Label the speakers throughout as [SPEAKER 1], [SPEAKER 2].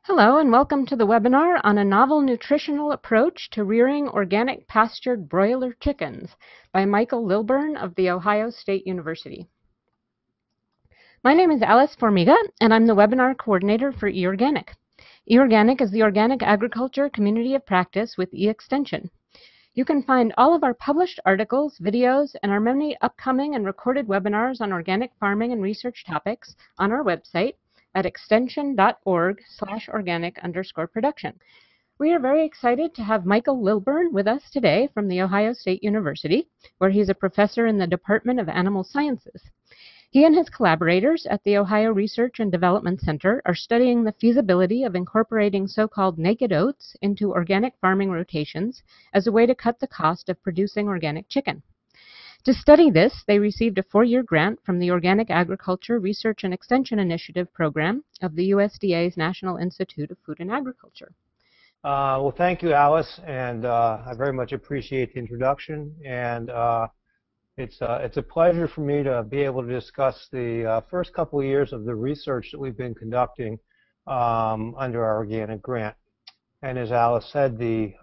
[SPEAKER 1] Hello and welcome to the webinar on a novel nutritional approach to rearing organic pastured broiler chickens by Michael Lilburn of The Ohio State University. My name is Alice Formiga and I'm the webinar coordinator for eOrganic. eOrganic is the organic agriculture community of practice with eExtension. You can find all of our published articles, videos, and our many upcoming and recorded webinars on organic farming and research topics on our website at extension.org/organic_production. We are very excited to have Michael Lilburn with us today from The Ohio State University, where he's a professor in the Department of Animal Sciences. He and his collaborators at the Ohio Research and Development Center are studying the feasibility of incorporating so-called naked oats into organic farming rotations as a way to cut the cost of producing organic chicken. To study this, they received a 4-year grant from the Organic Agriculture Research and Extension Initiative program of the USDA's National Institute of Food and Agriculture.
[SPEAKER 2] Well, thank you, Alice, and I very much appreciate the introduction. And it's a pleasure for me to be able to discuss the first couple of years of the research that we've been conducting under our organic grant. And as Alice said, the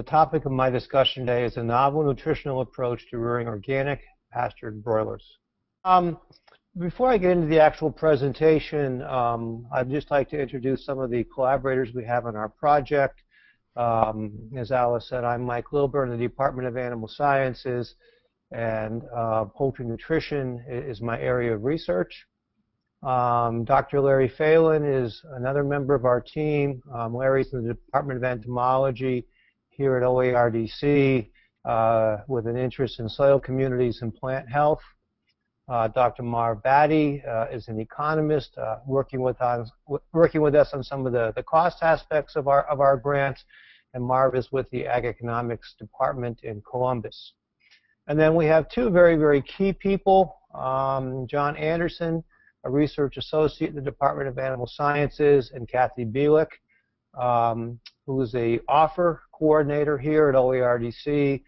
[SPEAKER 2] topic of my discussion today is a novel nutritional approach to rearing organic pastured broilers. Before I get into the actual presentation, I'd just like to introduce some of the collaborators we have on our project. As Alice said, I'm Mike Lilburn in the Department of Animal Sciences, and poultry nutrition is my area of research. Dr. Larry Phelan is another member of our team. Larry's in the Department of Entomology here at OARDC with an interest in soil communities and plant health. Dr. Marv Batty is an economist working with us on some of the cost aspects of our grants, and Marv is with the Ag Economics Department in Columbus. And then we have two very, very key people, John Anderson, a research associate in the Department of Animal Sciences, and Kathy Bielik, who is a offer coordinator here at OARDC.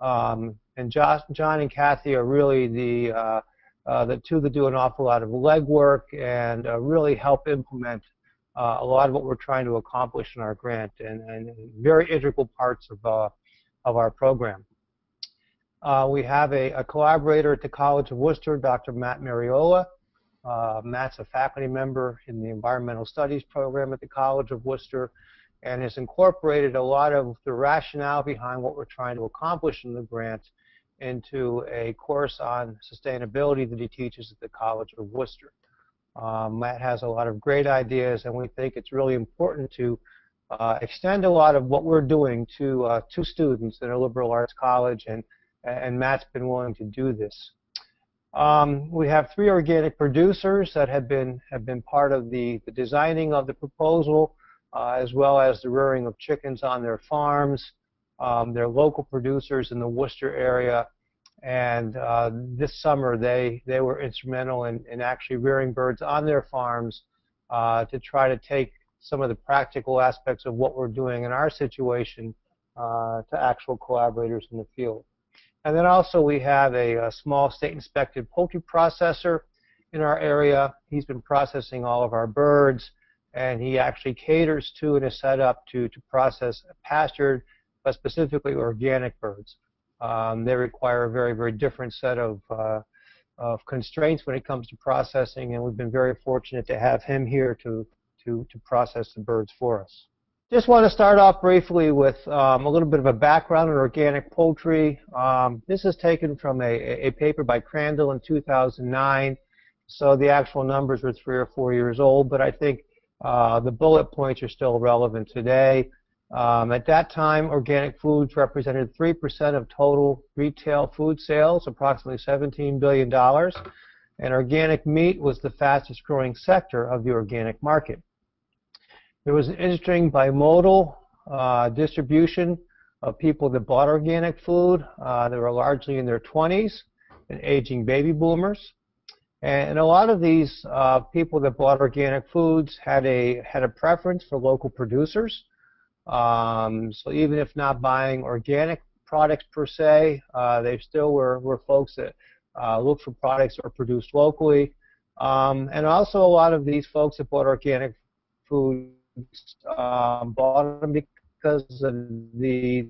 [SPEAKER 2] And John and Kathy are really the two that do an awful lot of legwork and really help implement a lot of what we're trying to accomplish in our grant, and very integral parts of our program. We have a collaborator at the College of Worcester, Dr. Matt Mariola. Matt's a faculty member in the Environmental Studies program at the College of Worcester, and has incorporated a lot of the rationale behind what we're trying to accomplish in the grant into a course on sustainability that he teaches at the College of Worcester. Matt has a lot of great ideas, and we think it's really important to extend a lot of what we're doing to students at a liberal arts college, and Matt's been willing to do this. We have 3 organic producers that have been part of the designing of the proposal, as well as the rearing of chickens on their farms. They're local producers in the Worcester area, and this summer they were instrumental in actually rearing birds on their farms to try to take some of the practical aspects of what we're doing in our situation to actual collaborators in the field. And then also we have a small state-inspected poultry processor in our area. He's been processing all of our birds, and he actually caters to and is set up to process pastured, but specifically organic birds. They require a very, very different set of constraints when it comes to processing, and we've been very fortunate to have him here to process the birds for us. Just want to start off briefly with a little bit of a background on organic poultry. This is taken from a paper by Crandall in 2009, so the actual numbers are 3 or 4 years old, but I think the bullet points are still relevant today. At that time, organic foods represented 3% of total retail food sales, approximately $17 billion, and organic meat was the fastest growing sector of the organic market. There was an interesting bimodal distribution of people that bought organic food. They were largely in their 20s and aging baby boomers. And a lot of these people that bought organic foods had a preference for local producers. So even if not buying organic products per se, they still were folks that looked for products that were produced locally. And also a lot of these folks that bought organic foods bought them because of the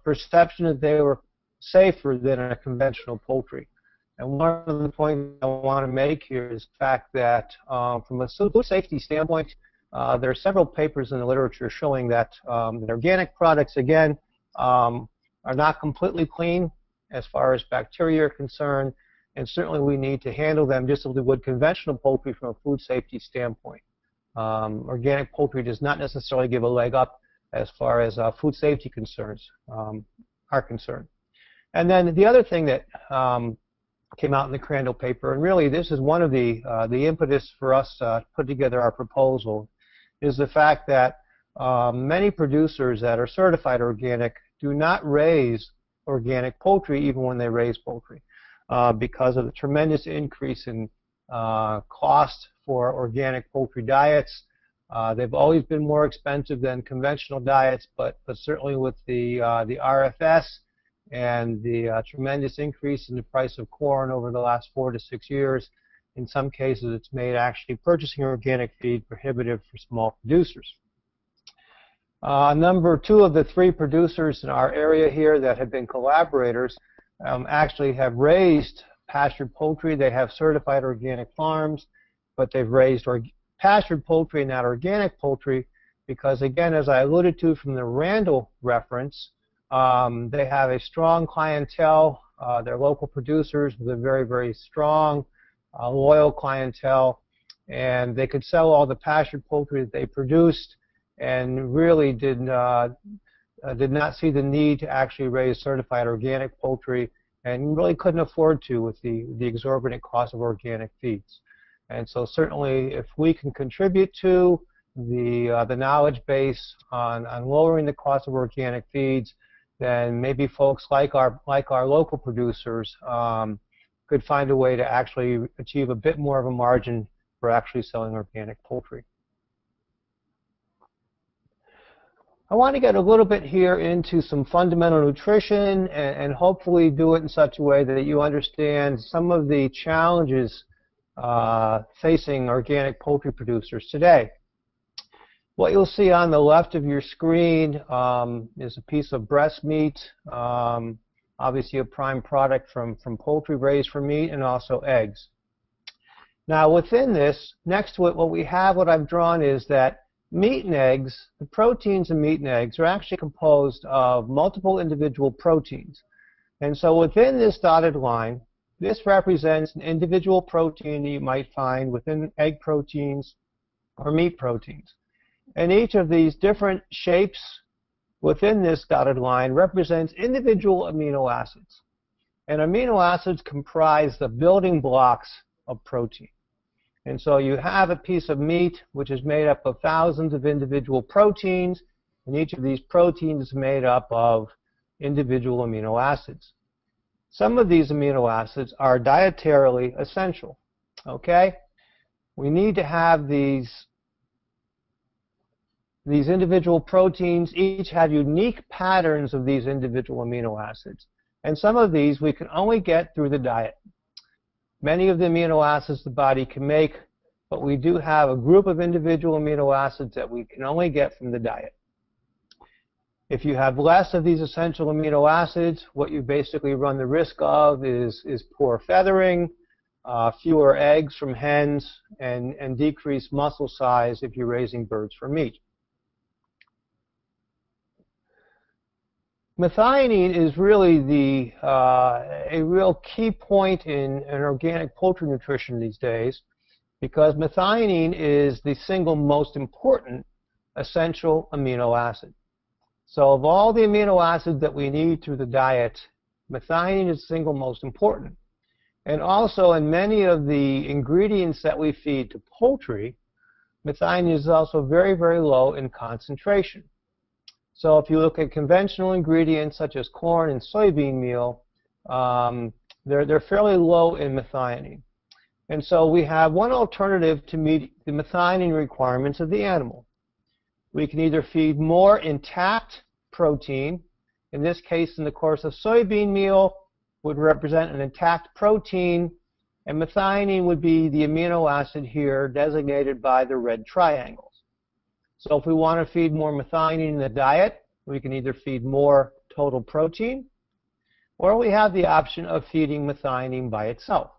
[SPEAKER 2] perception that they were safer than a conventional poultry. And one of the points I want to make here is the fact that from a food safety standpoint, there are several papers in the literature showing that, that organic products, again, are not completely clean as far as bacteria are concerned, and certainly we need to handle them just as we would conventional poultry from a food safety standpoint. Organic poultry does not necessarily give a leg up as far as food safety concerns are concerned. And then the other thing that came out in the Crandall paper, and really this is one of the impetus for us to put together our proposal, is the fact that many producers that are certified organic do not raise organic poultry even when they raise poultry because of the tremendous increase in cost for organic poultry diets. They've always been more expensive than conventional diets, but certainly with the RFS and the tremendous increase in the price of corn over the last 4 to 6 years, in some cases it's made actually purchasing organic feed prohibitive for small producers. Number 2 of the 3 producers in our area here that have been collaborators actually have raised pastured poultry. They have certified organic farms, but they've raised pastured poultry and not organic poultry because, again, as I alluded to from the Randall reference, they have a strong clientele. They're local producers with a very, very strong, loyal clientele, and they could sell all the pastured poultry that they produced and really did not see the need to actually raise certified organic poultry and really couldn't afford to with the exorbitant cost of organic feeds. And so certainly if we can contribute to the knowledge base on lowering the cost of organic feeds, then maybe folks like our local producers could find a way to actually achieve a bit more of a margin for actually selling organic poultry. I want to get a little bit here into some fundamental nutrition and hopefully do it in such a way that you understand some of the challenges facing organic poultry producers today. What you'll see on the left of your screen is a piece of breast meat, obviously a prime product from poultry raised for meat, and also eggs. Now within this, next to it, what I've drawn is that meat and eggs, the proteins in meat and eggs are actually composed of multiple individual proteins. And so within this dotted line, this represents an individual protein that you might find within egg proteins or meat proteins. And each of these different shapes within this dotted line represents individual amino acids. And amino acids comprise the building blocks of protein. And so you have a piece of meat which is made up of thousands of individual proteins, and each of these proteins is made up of individual amino acids. Some of these amino acids are dietarily essential. Okay? We need to have these individual proteins each have unique patterns of these individual amino acids. And some of these we can only get through the diet. Many of the amino acids the body can make, but we do have a group of individual amino acids that we can only get from the diet. If you have less of these essential amino acids, what you basically run the risk of is poor feathering, fewer eggs from hens, and decreased muscle size if you're raising birds for meat. Methionine is really a real key point in organic poultry nutrition these days, because methionine is the single most important essential amino acid. So of all the amino acids that we need through the diet, methionine is the single most important. And also in many of the ingredients that we feed to poultry, methionine is also very, very low in concentration. So if you look at conventional ingredients such as corn and soybean meal, they're fairly low in methionine. And so we have one alternative to meet the methionine requirements of the animal. We can either feed more intact protein. In this case, in the course of soybean meal, would represent an intact protein And methionine would be the amino acid here designated by the red triangles. So if we want to feed more methionine in the diet, we can either feed more total protein, or we have the option of feeding methionine by itself.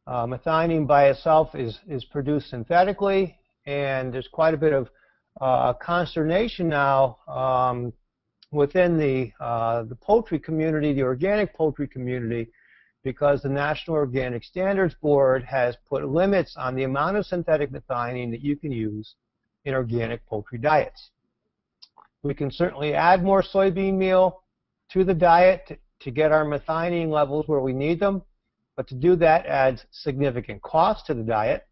[SPEAKER 2] Methionine by itself is produced synthetically, and there's quite a bit of consternation now within the poultry community, the organic poultry community, because the National Organic Standards Board has put limits on the amount of synthetic methionine that you can use in organic poultry diets. We can certainly add more soybean meal to the diet to get our methionine levels where we need them, but to do that adds significant cost to the diet.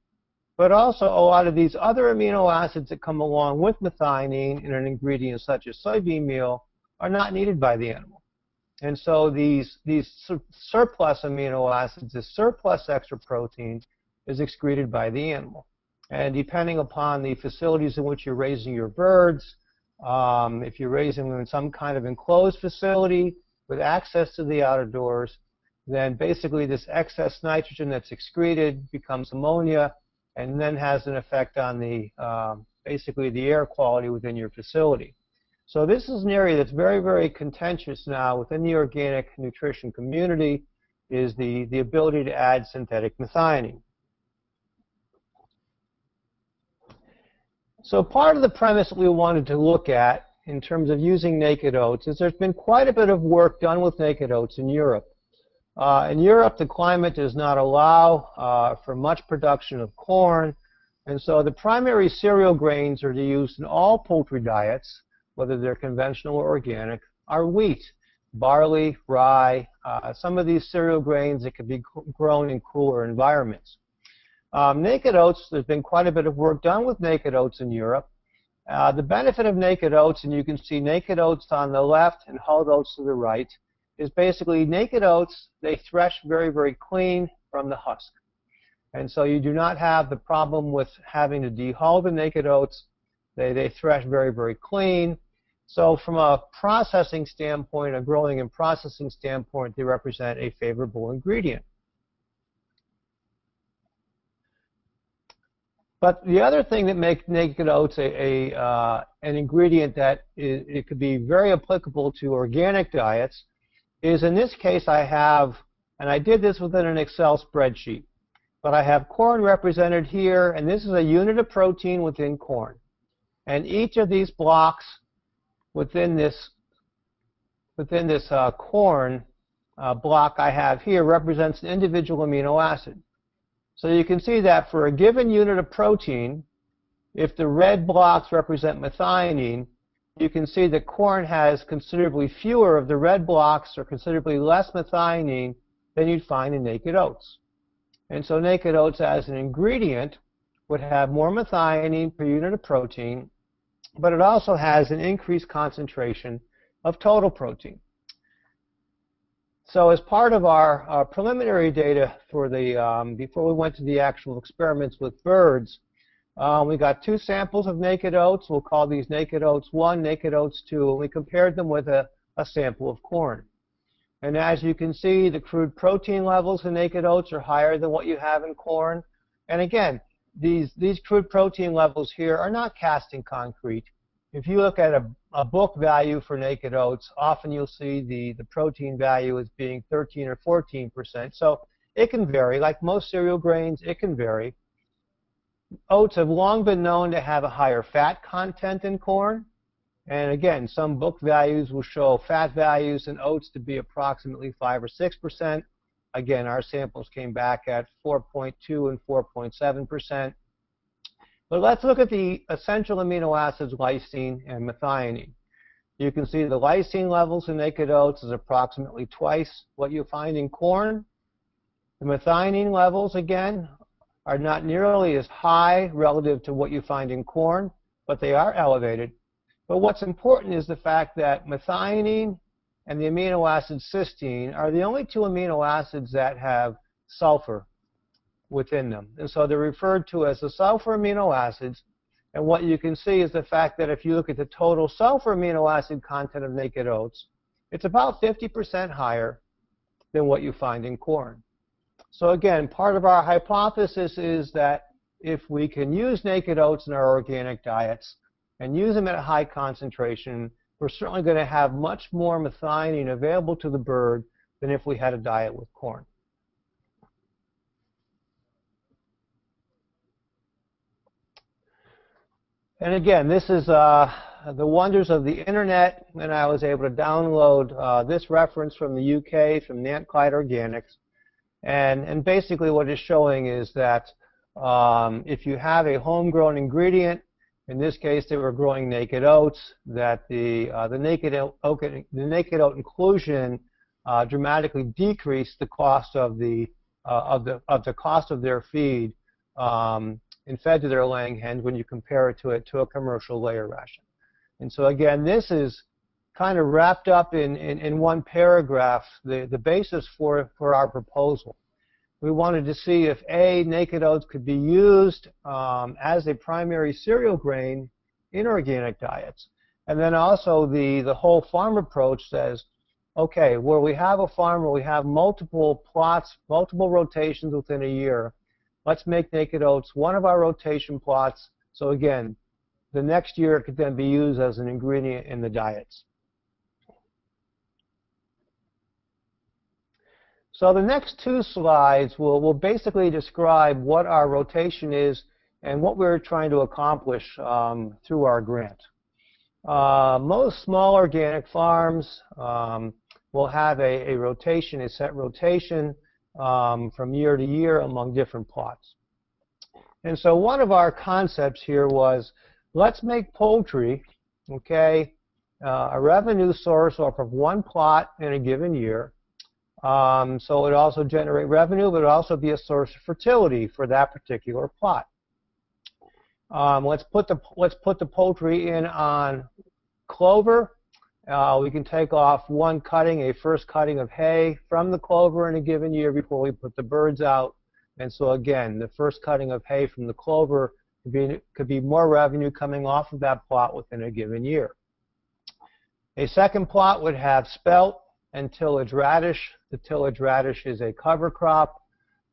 [SPEAKER 2] But also a lot of these other amino acids that come along with methionine in an ingredient such as soybean meal are not needed by the animal. And so these surplus amino acids, this surplus extra protein, is excreted by the animal. And depending upon the facilities in which you're raising your birds, if you're raising them in some kind of enclosed facility with access to the outdoors, then basically this excess nitrogen that's excreted becomes ammonia and then has an effect on the basically the air quality within your facility. So this is an area that's very, very contentious now within the organic nutrition community, is the ability to add synthetic methionine. So part of the premise that we wanted to look at in terms of using naked oats is there's been quite a bit of work done with naked oats in Europe. In Europe, the climate does not allow for much production of corn, and so the primary cereal grains that are used in all poultry diets, whether they're conventional or organic, are wheat, barley, rye, some of these cereal grains that can be grown in cooler environments. Naked oats, there's been quite a bit of work done with naked oats in Europe. The benefit of naked oats, and you can see naked oats on the left and hulled oats to the right, is basically naked oats, they thresh very, very clean from the husk. And so you do not have the problem with having to dehull the naked oats. They thresh very, very clean. So from a processing standpoint, a growing and processing standpoint, they represent a favorable ingredient. But the other thing that makes naked oats an ingredient that it could be very applicable to organic diets is, in this case, I have, and I did this within an Excel spreadsheet, but I have corn represented here, and this is a unit of protein within corn. And each of these blocks within this corn block I have here represents an individual amino acid. So you can see that for a given unit of protein, if the red blocks represent methionine, you can see that corn has considerably fewer of the red blocks or considerably less methionine than you'd find in naked oats. And so naked oats as an ingredient would have more methionine per unit of protein, but it also has an increased concentration of total protein. So as part of our preliminary data for the before we went to the actual experiments with birds, we got 2 samples of naked oats. We'll call these naked oats 1, naked oats 2, and we compared them with a sample of corn. And as you can see, the crude protein levels in naked oats are higher than what you have in corn. And again, these crude protein levels here are not cast in concrete. If you look at a book value for naked oats, often you'll see the protein value as being 13 or 14%. So it can vary. Like most cereal grains, it can vary. Oats have long been known to have a higher fat content than corn. And again, some book values will show fat values in oats to be approximately 5 or 6%. Again, our samples came back at 4.2 and 4.7%. But let's look at the essential amino acids, lysine and methionine. You can see the lysine levels in naked oats is approximately twice what you find in corn. The methionine levels, again, are not nearly as high relative to what you find in corn, but they are elevated. But what's important is the fact that methionine and the amino acid cysteine are the only 2 amino acids that have sulfur within them. And so they're referred to as the sulfur amino acids. And what you can see is the fact that if you look at the total sulfur amino acid content of naked oats, it's about 50% higher than what you find in corn. So again, part of our hypothesis is that if we can use naked oats in our organic diets and use them at a high concentration, we're certainly going to have much more methionine available to the bird than if we had a diet with corn. And again, this is the wonders of the internet, and I was able to download this reference from the UK, from Nant Clyde Organics. And basically what it's showing is that if you have a homegrown ingredient, in this case they were growing naked oats, that the naked oat inclusion dramatically decreased the cost of the cost of their feed and fed to their laying hens when you compare it to a commercial layer ration. And so again, this is kind of wrapped up in one paragraph, the basis for our proposal. We wanted to see if A, naked oats could be used as a primary cereal grain in organic diets. And then also the whole farm approach says, okay, where we have a farm where we have multiple plots, multiple rotations within a year, let's make naked oats one of our rotation plots. So again, the next year it could then be used as an ingredient in the diets. So the next two slides will basically describe what our rotation is and what we're trying to accomplish through our grant. Most small organic farms will have a rotation, a set rotation from year to year among different plots. And so one of our concepts here was, let's make poultry, okay, a revenue source off of one plot in a given year. So it also generate revenue, but it also be a source of fertility for that particular plot. Let's put the poultry in on clover. We can take off one cutting, a first cutting of hay from the clover in a given year before we put the birds out. And so again, the first cutting of hay from the clover could be more revenue coming off of that plot within a given year. A second plot would have spelt and tillage radish. The tillage radish is a cover crop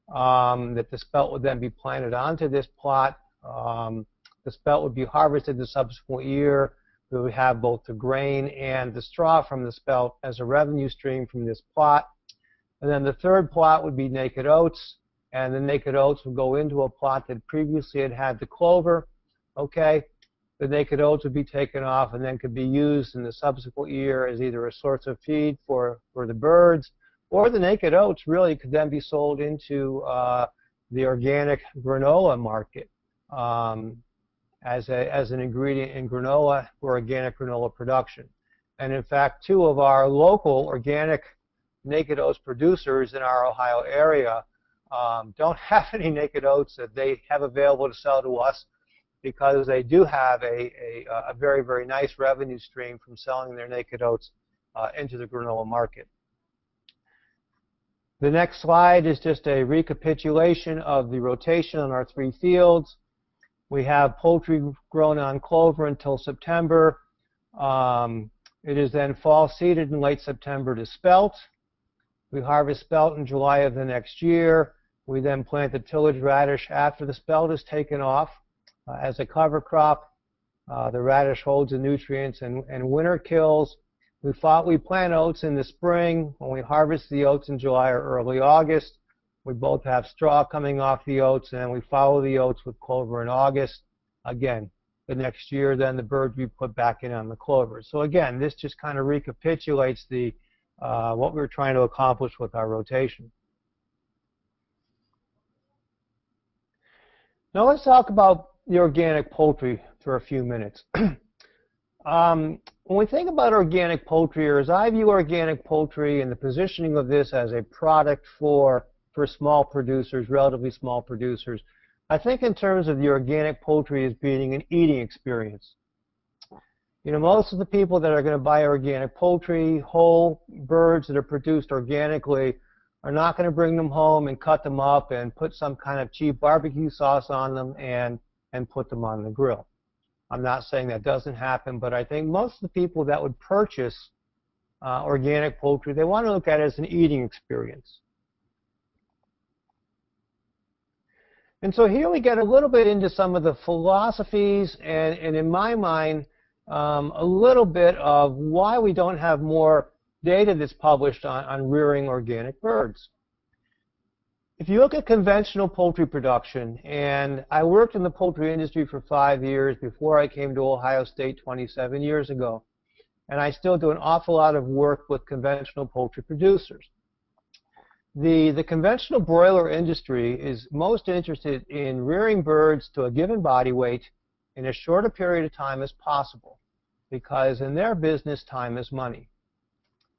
[SPEAKER 2] that the spelt would then be planted onto this plot. The spelt would be harvested the subsequent year. We would have both the grain and the straw from the spelt as a revenue stream from this plot. And then the third plot would be naked oats, and the naked oats would go into a plot that previously had the clover. Okay, the naked oats would be taken off and then could be used in the subsequent year as either a source of feed for the birds, or the naked oats really could then be sold into the organic granola market as an ingredient in granola for organic granola production. And in fact, two of our local organic naked oats producers in our Ohio area don't have any naked oats that they have available to sell to us, because they do have a very, very nice revenue stream from selling their naked oats into the granola market. The next slide is just a recapitulation of the rotation on our three fields. We have poultry grown on clover until September. It is then fall seeded in late September to spelt. We harvest spelt in July of the next year. We then plant the tillage radish after the spelt is taken off as a cover crop. The radish holds the nutrients and winter kills. We plant oats in the spring. When we harvest the oats in July or early August, we both have straw coming off the oats, and we follow the oats with clover in August. Again, the next year, then the birds we put back in on the clover. So again, this just kind of recapitulates what we're trying to accomplish with our rotation. Now let's talk about the organic poultry for a few minutes. When we think about organic poultry, or as I view organic poultry and the positioning of this as a product for small producers, relatively small producers, I think in terms of the organic poultry as being an eating experience. You know, most of the people that are going to buy organic poultry, whole birds that are produced organically, are not going to bring them home and cut them up and put some kind of cheap barbecue sauce on them and put them on the grill. I'm not saying that doesn't happen, but I think most of the people that would purchase organic poultry, they want to look at it as an eating experience. And so here we get a little bit into some of the philosophies and in my mind, a little bit of why we don't have more data that's published on rearing organic birds. If you look at conventional poultry production, and I worked in the poultry industry for 5 years before I came to Ohio State 27 years ago, and I still do an awful lot of work with conventional poultry producers. The conventional broiler industry is most interested in rearing birds to a given body weight in as short a period of time as possible, because in their business, time is money.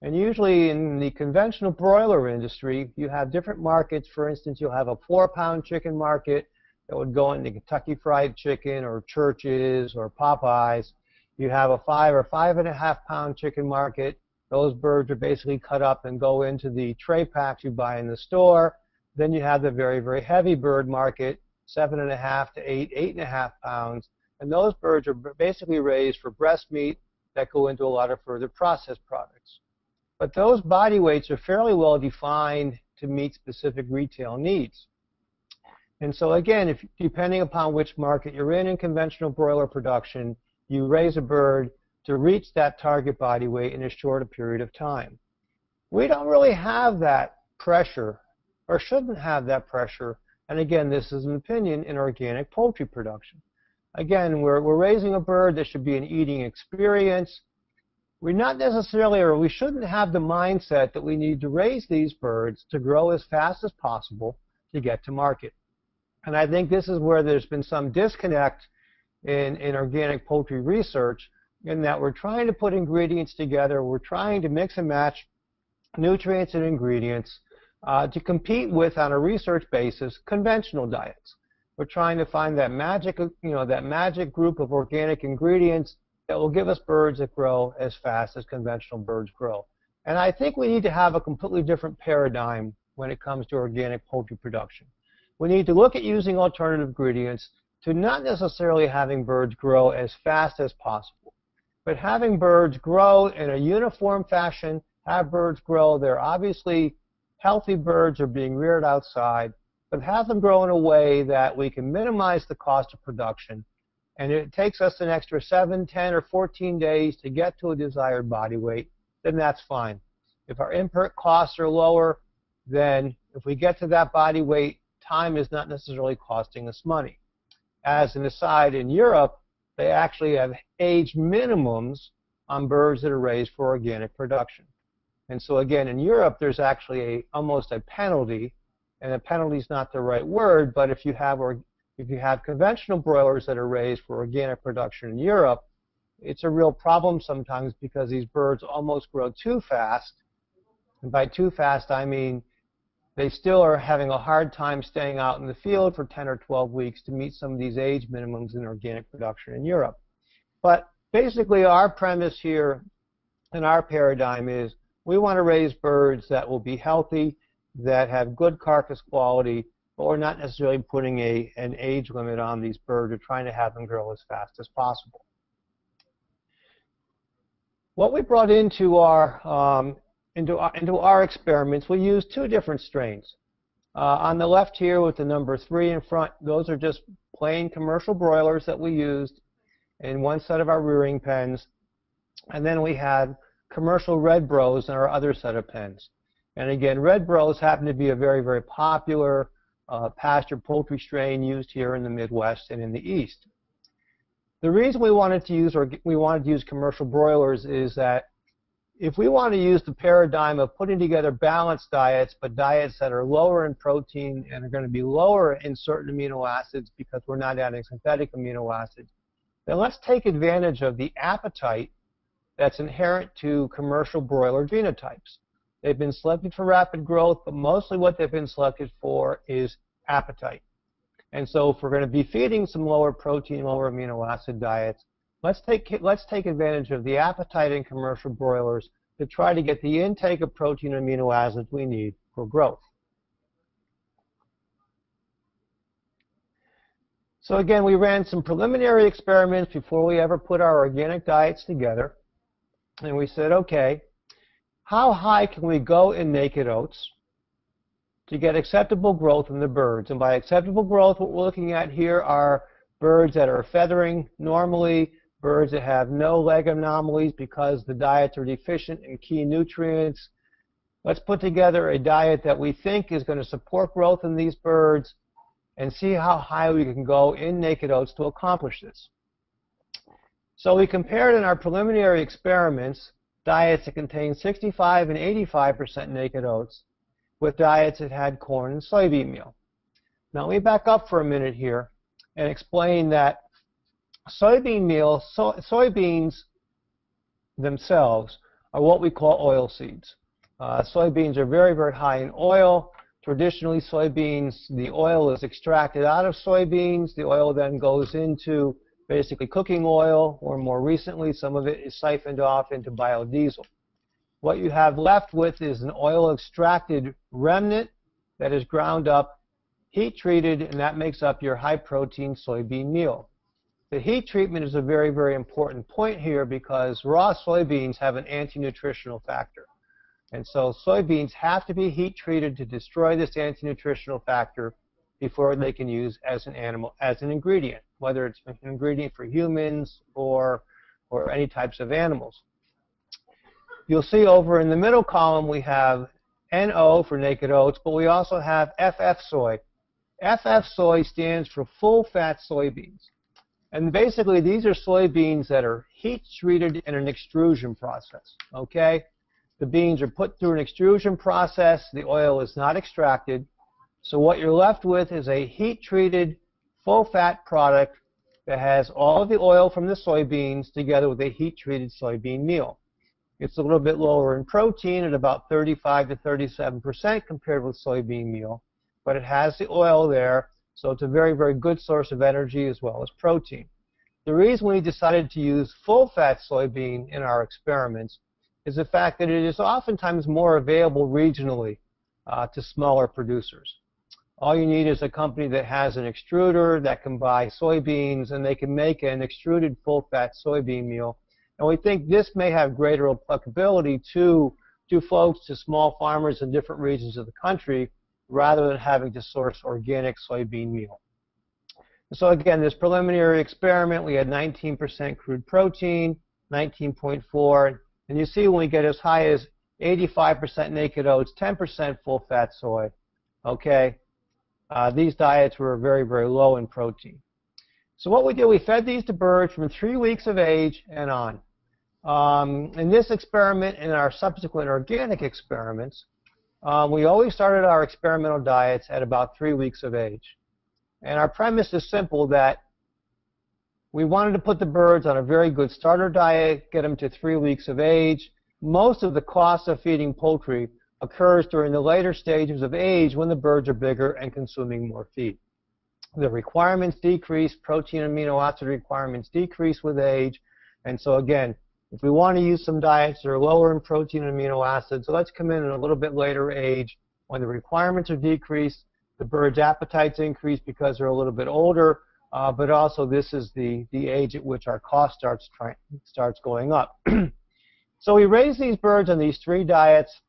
[SPEAKER 2] And usually in the conventional broiler industry, you have different markets. For instance, you'll have a 4-pound chicken market that would go into Kentucky Fried Chicken or Church's or Popeyes. You have a 5 or 5.5-pound chicken market. Those birds are basically cut up and go into the tray packs you buy in the store. Then you have the very, very heavy bird market, 7.5 to 8.5 pounds. And those birds are basically raised for breast meat that go into a lot of further processed products. But those body weights are fairly well defined to meet specific retail needs. And so again, depending upon which market you're in conventional broiler production, you raise a bird to reach that target body weight in as short a period of time. We don't really have that pressure, or shouldn't have that pressure, and again, this is an opinion, in organic poultry production. Again, we're raising a bird that should be an eating experience. We're not necessarily, or we shouldn't have the mindset that we need to raise these birds to grow as fast as possible to get to market. And I think this is where there's been some disconnect in organic poultry research, in that we're trying to put ingredients together, we're trying to mix and match nutrients and ingredients to compete with, on a research basis, conventional diets. We're trying to find that magic, that magic group of organic ingredients that will give us birds that grow as fast as conventional birds grow. And I think we need to have a completely different paradigm when it comes to organic poultry production. We need to look at using alternative ingredients to not necessarily having birds grow as fast as possible, but having birds grow in a uniform fashion, have birds grow. They're obviously healthy birds are being reared outside, but have them grow in a way that we can minimize the cost of production. And it takes us an extra 7, 10, or 14 days to get to a desired body weight, then that's fine. If our input costs are lower, then if we get to that body weight, time is not necessarily costing us money. As an aside, in Europe, they actually have age minimums on birds that are raised for organic production. And so again, in Europe, there's actually almost a penalty, and a penalty is not the right word, but if you have conventional broilers that are raised for organic production in Europe, it's a real problem sometimes because these birds almost grow too fast. And by too fast, I mean they still are having a hard time staying out in the field for 10 or 12 weeks to meet some of these age minimums in organic production in Europe. But basically, our premise here and our paradigm is we want to raise birds that will be healthy, that have good carcass quality, but we're not necessarily putting an age limit on these birds. We're trying to have them grow as fast as possible. What we brought into our experiments, we used 2 different strains. On the left here with the number 3 in front, those are just plain commercial broilers that we used in one set of our rearing pens. And then we had commercial RedBros in our other set of pens. And again, RedBros happen to be a very, very popular pasture poultry strain used here in the Midwest and in the East. The reason we wanted to use commercial broilers is that if we want to use the paradigm of putting together balanced diets, but diets that are lower in protein and are going to be lower in certain amino acids because we're not adding synthetic amino acids, then let's take advantage of the appetite that's inherent to commercial broiler genotypes. They've been selected for rapid growth, but mostly what they've been selected for is appetite. And so if we're going to be feeding some lower protein, lower amino acid diets, let's take advantage of the appetite in commercial broilers to try to get the intake of protein and amino acids we need for growth. So again, we ran some preliminary experiments before we ever put our organic diets together. And we said, okay, how high can we go in naked oats? to get acceptable growth in the birds. And by acceptable growth, what we're looking at here are birds that are feathering normally, birds that have no leg anomalies because the diets are deficient in key nutrients. Let's put together a diet that we think is going to support growth in these birds and see how high we can go in naked oats to accomplish this. So we compared in our preliminary experiments diets that contain 65 and 85% naked oats with diets that had corn and soybean meal. Now let me back up for a minute here and explain that soybeans themselves are what we call oil seeds. Soybeans are very, very high in oil. Traditionally, soybeans, the oil is extracted out of soybeans. The oil then goes into basically cooking oil, or more recently, some of it is siphoned off into biodiesel. What you have left with is an oil extracted remnant that is ground up, heat treated, and that makes up your high protein soybean meal. The heat treatment is a very, very important point here because raw soybeans have an anti-nutritional factor. And so soybeans have to be heat treated to destroy this anti-nutritional factor before they can use as an ingredient, whether it's an ingredient for humans or any types of animals. You'll see over in the middle column we have NO for naked oats, but we also have FF soy. FF soy stands for full fat soybeans. And basically these are soybeans that are heat treated in an extrusion process. Okay? The beans are put through an extrusion process. The oil is not extracted. So what you're left with is a heat-treated, full-fat product that has all of the oil from the soybeans together with a heat-treated soybean meal. It's a little bit lower in protein at about 35 to 37% compared with soybean meal, but it has the oil there, so it's a very, very good source of energy as well as protein. The reason we decided to use full-fat soybean in our experiments is the fact that it is oftentimes more available regionally to smaller producers. All you need is a company that has an extruder that can buy soybeans, and they can make an extruded full-fat soybean meal. And we think this may have greater applicability to folks, to small farmers in different regions of the country, rather than having to source organic soybean meal. So again, this preliminary experiment, we had 19% crude protein, 19.4, and you see when we get as high as 85% naked oats, 10% full-fat soy, okay? These diets were very, very low in protein. So what we did, we fed these to birds from 3 weeks of age and on. In this experiment and our subsequent organic experiments, we always started our experimental diets at about 3 weeks of age. And our premise is simple, that we wanted to put the birds on a very good starter diet, get them to 3 weeks of age. Most of the cost of feeding poultry occurs during the later stages of age when the birds are bigger and consuming more feed. The requirements decrease, protein and amino acid requirements decrease with age, and so again, if we want to use some diets that are lower in protein and amino acids, so let's come in at a little bit later age when the requirements are decreased, the birds' appetites increase because they're a little bit older, but also this is the age at which our cost starts going up. So we raised these birds on these 3 diets.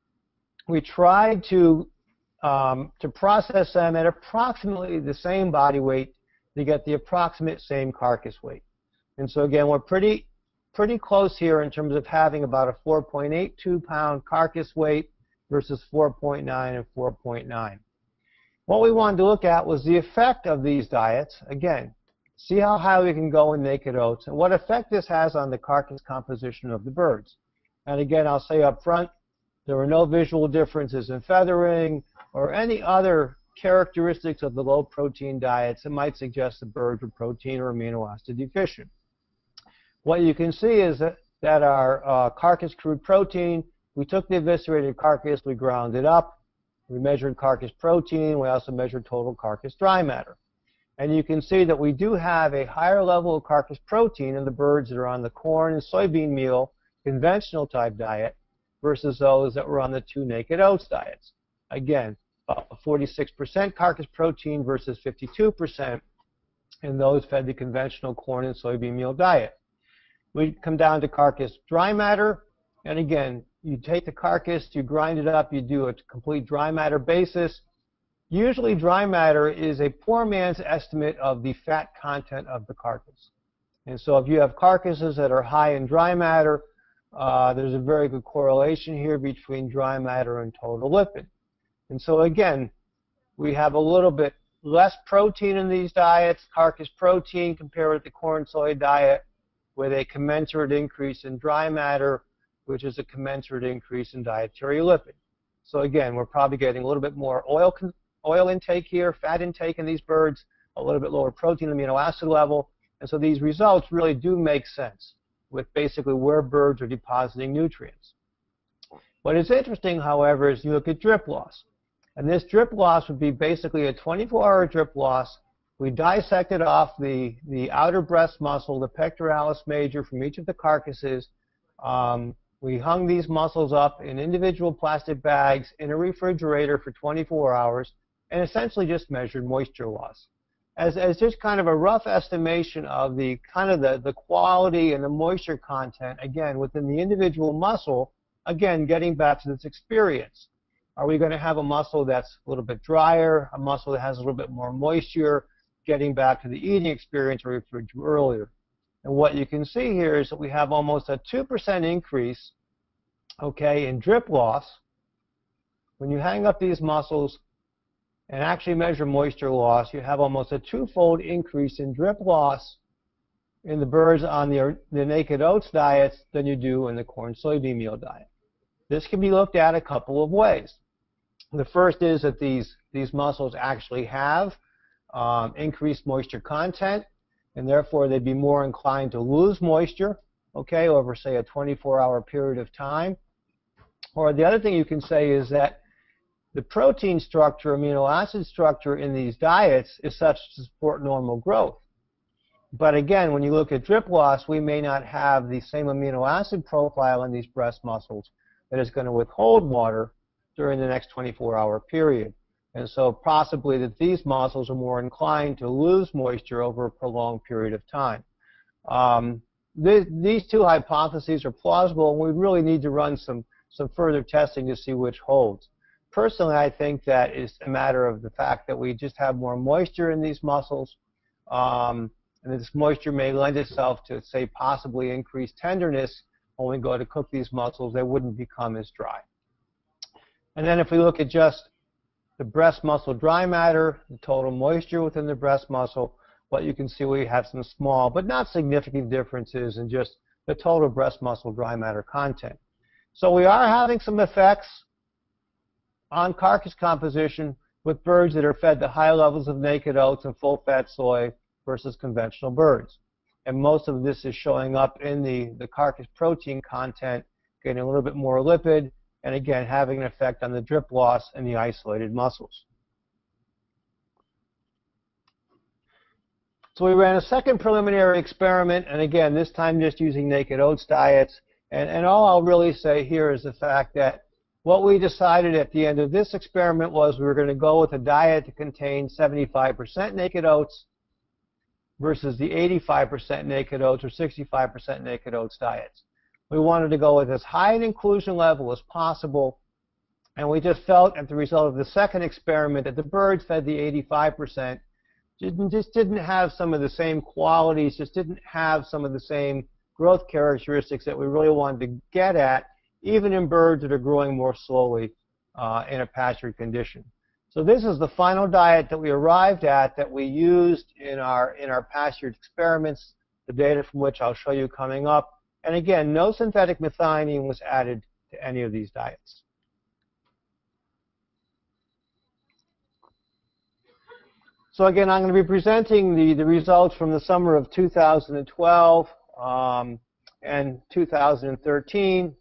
[SPEAKER 2] We tried to process them at approximately the same body weight to get the approximate same carcass weight. And so again, we're pretty close here in terms of having about a 4.82 pound carcass weight versus 4.9 and 4.9. What we wanted to look at was the effect of these diets. Again, see how high we can go in naked oats and what effect this has on the carcass composition of the birds. And again, I'll say up front, there were no visual differences in feathering or any other characteristics of the low protein diets that might suggest the birds were protein or amino acid deficient. What you can see is that our carcass crude protein, we took the eviscerated carcass, we ground it up, we measured carcass protein, we also measured total carcass dry matter. And you can see that we do have a higher level of carcass protein in the birds that are on the corn and soybean meal conventional type diet versus those that were on the 2 naked oats diets. Again, about 46% carcass protein versus 52% in those fed the conventional corn and soybean meal diet. We come down to carcass dry matter, and again, you take the carcass, you grind it up, you do a complete dry matter basis, Usually dry matter is a poor man's estimate of the fat content of the carcass. And so if you have carcasses that are high in dry matter, there's a very good correlation here between dry matter and total lipid. And so again, we have a little bit less protein in these diets, carcass protein compared with the corn soy diet, with a commensurate increase in dry matter, which is a commensurate increase in dietary lipid. So again, we're probably getting a little bit more oil intake here, fat intake in these birds, a little bit lower protein amino acid level. And so these results really do make sense with basically where birds are depositing nutrients. What is interesting, however, is you look at drip loss. And this drip loss would be basically a 24-hour drip loss. We dissected off the outer breast muscle, the pectoralis major, from each of the carcasses. We hung these muscles up in individual plastic bags in a refrigerator for 24 hours and essentially just measured moisture loss. As just kind of a rough estimation of the quality and the moisture content, again, within the individual muscle, again, getting back to this experience. Are we going to have a muscle that's a little bit drier, a muscle that has a little bit more moisture, getting back to the eating experience we referred to earlier? And what you can see here is that we have almost a 2% increase, okay, in drip loss when you hang up these muscles and actually measure moisture loss. You have almost a twofold increase in drip loss in the birds on the naked oats diets than you do in the corn soybean meal diet. This can be looked at a couple of ways. The first is that these muscles actually have increased moisture content, and therefore they'd be more inclined to lose moisture, okay, over, say, a 24-hour period of time. Or the other thing you can say is that the protein structure, amino acid structure in these diets is such to support normal growth. But again, when you look at drip loss, we may not have the same amino acid profile in these breast muscles that is going to withhold water during the next 24-hour period. And so possibly that these muscles are more inclined to lose moisture over a prolonged period of time. These two hypotheses are plausible, and we really need to run some further testing to see which holds. Personally, I think that is a matter of the fact that we just have more moisture in these muscles, and this moisture may lend itself to, say, possibly increased tenderness. When we go to cook these muscles, they wouldn't become as dry. And then if we look at just the breast muscle dry matter, the total moisture within the breast muscle, what you can see, we have some small but not significant differences in just the total breast muscle dry matter content. So we are having some effects on carcass composition with birds that are fed the high levels of naked oats and full-fat soy versus conventional birds. And most of this is showing up in the carcass protein content, getting a little bit more lipid, and again, having an effect on the drip loss in the isolated muscles. So we ran a second preliminary experiment, and again, this time just using naked oats diets. And all I'll really say here is the fact that what we decided at the end of this experiment was we were going to go with a diet that contained 75% naked oats versus the 85% naked oats or 65% naked oats diets. We wanted to go with as high an inclusion level as possible, and we just felt at the result of the second experiment that the birds fed the 85% just didn't have some of the same qualities, just didn't have some of the same growth characteristics that we really wanted to get at, even in birds that are growing more slowly in a pastured condition. So this is the final diet that we arrived at that we used in our pastured experiments, the data from which I'll show you coming up. And again, no synthetic methionine was added to any of these diets. So again, I'm going to be presenting the results from the summer of 2012 and 2013.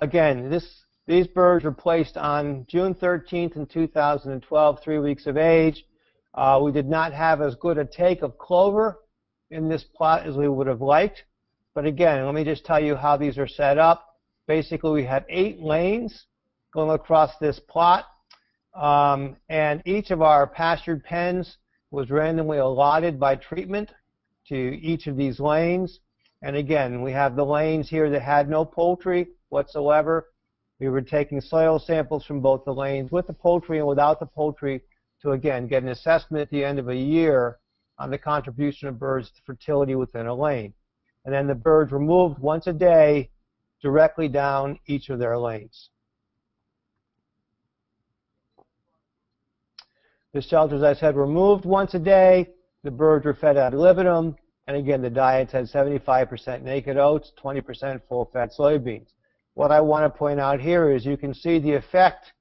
[SPEAKER 2] Again, these birds were placed on June 13th in 2012, 3 weeks of age. We did not have as good a take of clover in this plot as we would have liked. But again, let me just tell you how these are set up. Basically, we have 8 lanes going across this plot. And each of our pastured pens was randomly allotted by treatment to each of these lanes. And again, we have the lanes here that had no poultry whatsoever. We were taking soil samples from both the lanes with the poultry and without the poultry to, again, get an assessment at the end of a year on the contribution of birds to fertility within a lane. And then the birds were moved once a day directly down each of their lanes. The shelters, as I said, were moved once a day. The birds were fed ad libitum. And again, the diets had 75% naked oats, 20% full-fat soybeans. What I want to point out here is you can see the effect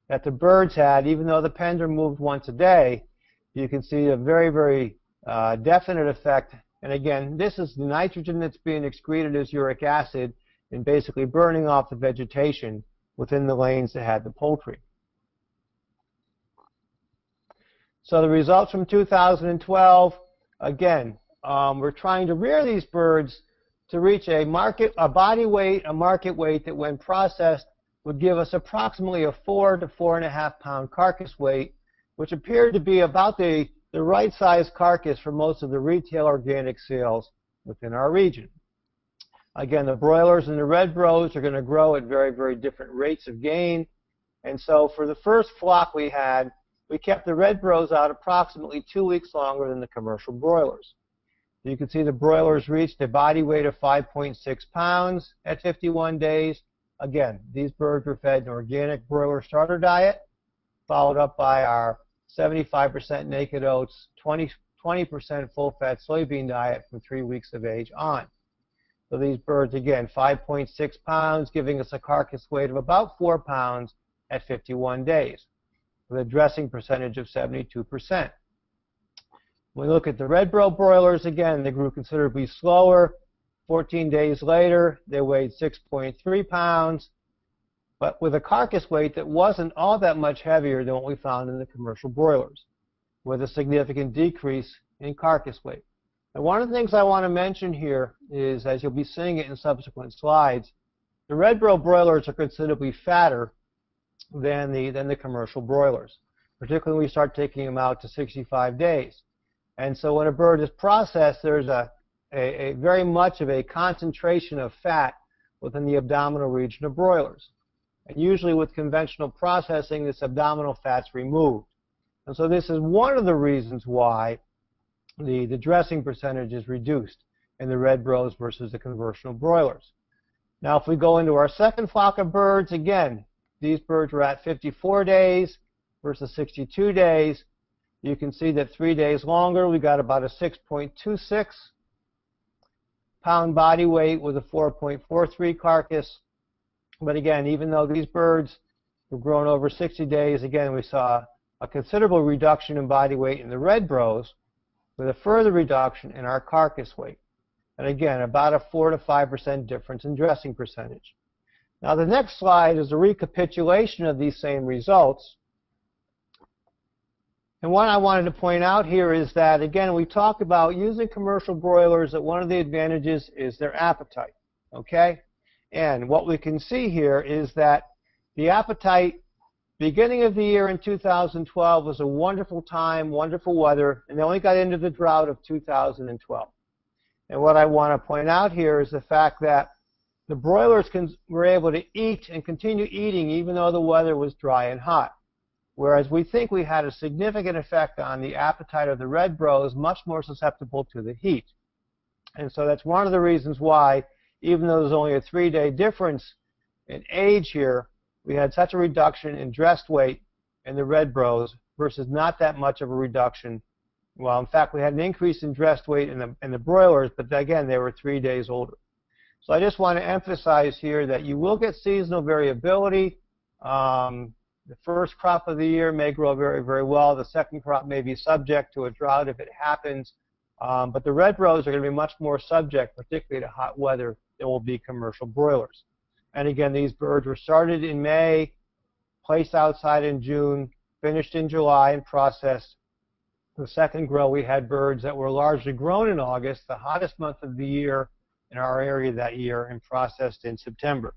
[SPEAKER 2] that the birds had, even though the pens are moved once a day. You can see a very, very definite effect. And again, this is the nitrogen that's being excreted as uric acid and basically burning off the vegetation within the lanes that had the poultry. So the results from 2012, again, we're trying to rear these birds to reach a market weight that when processed would give us approximately a 4 to 4.5 pound carcass weight, which appeared to be about the right size carcass for most of the retail organic sales within our region. Again, the broilers and the RedBros are going to grow at very, very different rates of gain. And so for the first flock we had, we kept the RedBros out approximately 2 weeks longer than the commercial broilers. You can see the broilers reached a body weight of 5.6 pounds at 51 days. Again, these birds were fed an organic broiler starter diet, followed up by our 75% naked oats, 20% full-fat soybean diet from 3 weeks of age on. So these birds, again, 5.6 pounds, giving us a carcass weight of about 4 pounds at 51 days, with a dressing percentage of 72%. When we look at the RedBro broilers, again, they grew considerably slower. 14 days later, they weighed 6.3 pounds, but with a carcass weight that wasn't all that much heavier than what we found in the commercial broilers, with a significant decrease in carcass weight. And one of the things I want to mention here is, as you'll be seeing it in subsequent slides, the RedBro broilers are considerably fatter than the commercial broilers, particularly when we start taking them out to 65 days. And so when a bird is processed, there's a very much of a concentration of fat within the abdominal region of broilers. And usually with conventional processing, this abdominal fat's removed. And so this is one of the reasons why the dressing percentage is reduced in the RedBros versus the conventional broilers. Now if we go into our second flock of birds, again, these birds were at 54 days versus 62 days. You can see that 3 days longer, we got about a 6.26 pound body weight with a 4.43 carcass. But again, even though these birds were grown over 60 days, again, we saw a considerable reduction in body weight in the RedBros with a further reduction in our carcass weight. And again, about a 4 to 5% difference in dressing percentage. Now the next slide is a recapitulation of these same results. And what I wanted to point out here is that, again, we talked about using commercial broilers, that one of the advantages is their appetite, okay? And what we can see here is that the appetite, beginning of the year in 2012 was a wonderful time, wonderful weather, and they only got into the drought of 2012. And what I want to point out here is the fact that the broilers were able to eat and continue eating even though the weather was dry and hot. Whereas we think we had a significant effect on the appetite of the RedBros, much more susceptible to the heat. And so that's one of the reasons why, even though there's only a 3-day difference in age here, we had such a reduction in dressed weight in the RedBros versus not that much of a reduction. Well, in fact, we had an increase in dressed weight in the broilers, but again, they were 3 days older. So I just want to emphasize here that you will get seasonal variability. The first crop of the year may grow very, very well. The second crop may be subject to a drought if it happens. But the RedBros are going to be much more subject, particularly to hot weather, than will be commercial broilers. And again, these birds were started in May, placed outside in June, finished in July, and processed. The second grow, we had birds that were largely grown in August, the hottest month of the year in our area that year, and processed in September.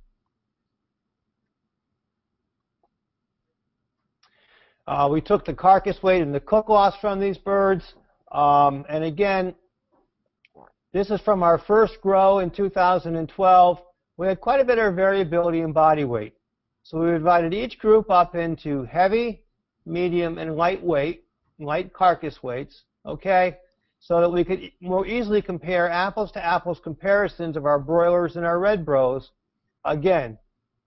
[SPEAKER 2] We took the carcass weight and the cook loss from these birds. And again, this is from our first grow in 2012. We had quite a bit of variability in body weight. So we divided each group up into heavy, medium, and lightweight, light carcass weights, okay, so that we could more easily compare apples to apples comparisons of our broilers and our RedBros, again,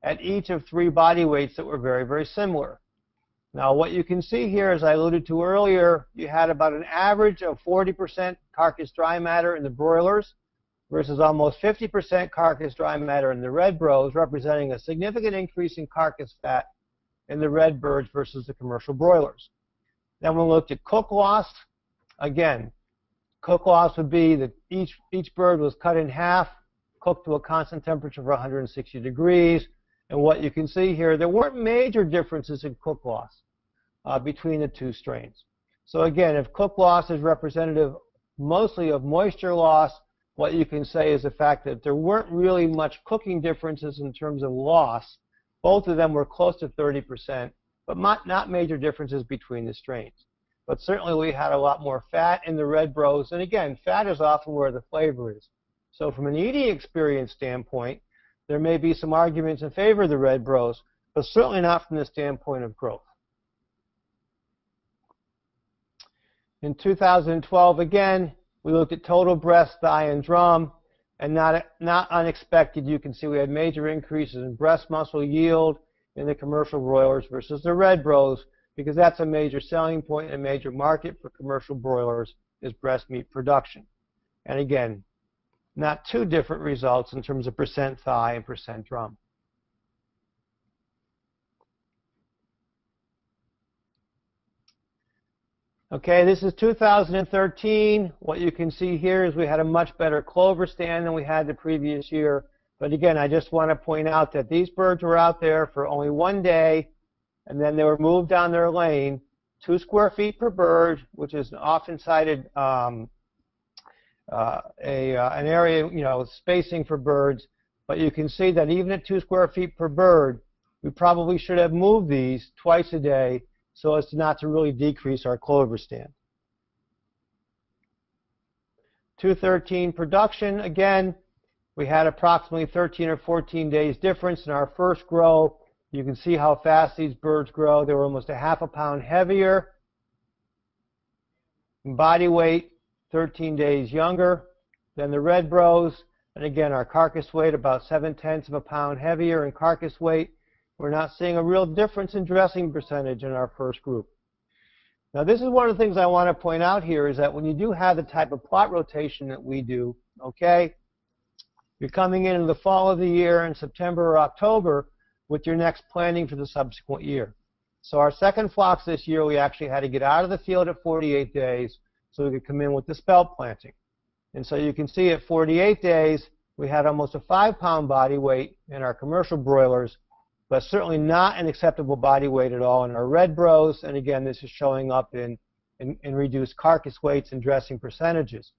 [SPEAKER 2] at each of 3 body weights that were very, very similar. Now, what you can see here, as I alluded to earlier, you had about an average of 40% carcass dry matter in the broilers versus almost 50% carcass dry matter in the RedBros, representing a significant increase in carcass fat in the red birds versus the commercial broilers. Then we looked at cook loss. Again, cook loss would be that each bird was cut in half, cooked to a constant temperature of 160 degrees. And what you can see here, there weren't major differences in cook loss between the 2 strains. So again, if cook loss is representative mostly of moisture loss, what you can say is the fact that there weren't really much cooking differences in terms of loss. Both of them were close to 30%, but not major differences between the strains. But certainly we had a lot more fat in the RedBros, and again, fat is often where the flavor is. So from an eating experience standpoint, there may be some arguments in favor of the RedBros, but certainly not from the standpoint of growth. In 2012, again, we looked at total breast, thigh, and drum, and not unexpected, you can see we had major increases in breast muscle yield in the commercial broilers versus the RedBros, because that's a major selling point and a major market for commercial broilers is breast meat production. And again, not too different results in terms of percent thigh and percent drum. Okay, this is 2013. What you can see here is we had a much better clover stand than we had the previous year. But again, I just want to point out that these birds were out there for only 1 day, and then they were moved down their lane, 2 square feet per bird, which is an often cited an area, spacing for birds. But you can see that even at 2 square feet per bird, we probably should have moved these twice a day so as not to really decrease our clover stand. 2013 production, again, we had approximately 13 or 14 days difference in our first grow. You can see how fast these birds grow. They were almost a half a pound heavier. In body weight, 13 days younger than the RedBros. And again, our carcass weight about 7/10 of a pound heavier in carcass weight. We're not seeing a real difference in dressing percentage in our first group. Now, this is one of the things I want to point out here is that when you do have the type of plot rotation that we do, okay, you're coming into the fall of the year in September or October with your next planting for the subsequent year. So our second flocks this year, we actually had to get out of the field at 48 days so we could come in with the spelt planting. And so you can see at 48 days, we had almost a 5-pound body weight in our commercial broilers, but certainly not an acceptable body weight at all in our RedBros. And again, this is showing up in reduced carcass weights and dressing percentages.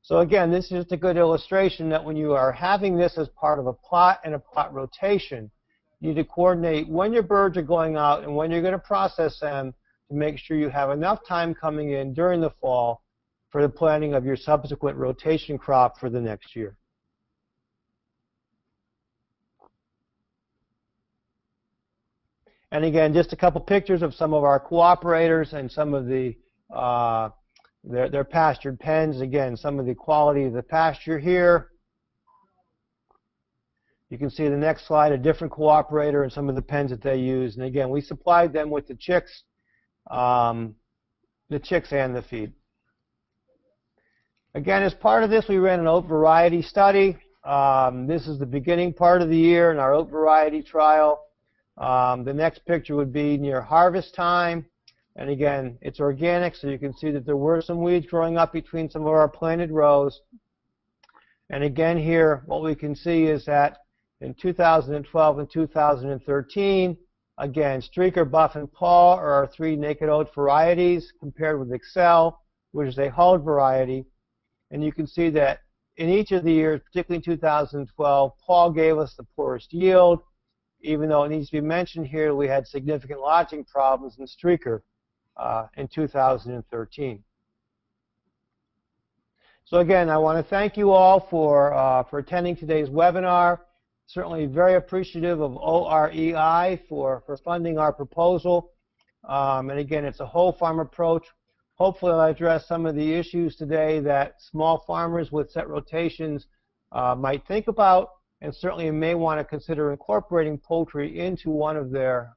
[SPEAKER 2] So again, this is just a good illustration that when you are having this as part of a plot and a plot rotation, you need to coordinate when your birds are going out and when you're going to process them to make sure you have enough time coming in during the fall for the planting of your subsequent rotation crop for the next year. And again, just a couple pictures of some of our cooperators and some of the their pastured pens. Again, some of the quality of the pasture here. You can see the next slide, a different cooperator and some of the pens that they use. And again, we supplied them with the chicks and the feed. Again, as part of this, we ran an oat variety study. This is the beginning part of the year in our oat variety trial. The next picture would be near harvest time. And again, it's organic, so you can see that there were some weeds growing up between some of our planted rows. And again here, what we can see is that in 2012 and 2013, again, Streaker, Buff, and Paul are our 3 naked oat varieties compared with Excel, which is a hulled variety. And you can see that in each of the years, particularly in 2012, Paul gave us the poorest yield, even though it needs to be mentioned here, we had significant lodging problems in Streaker in 2013. So again, I want to thank you all for attending today's webinar. Certainly very appreciative of OREI for funding our proposal. And again, it's a whole farm approach. Hopefully I'll address some of the issues today that small farmers with set rotations might think about, and certainly may want to consider incorporating poultry into one of their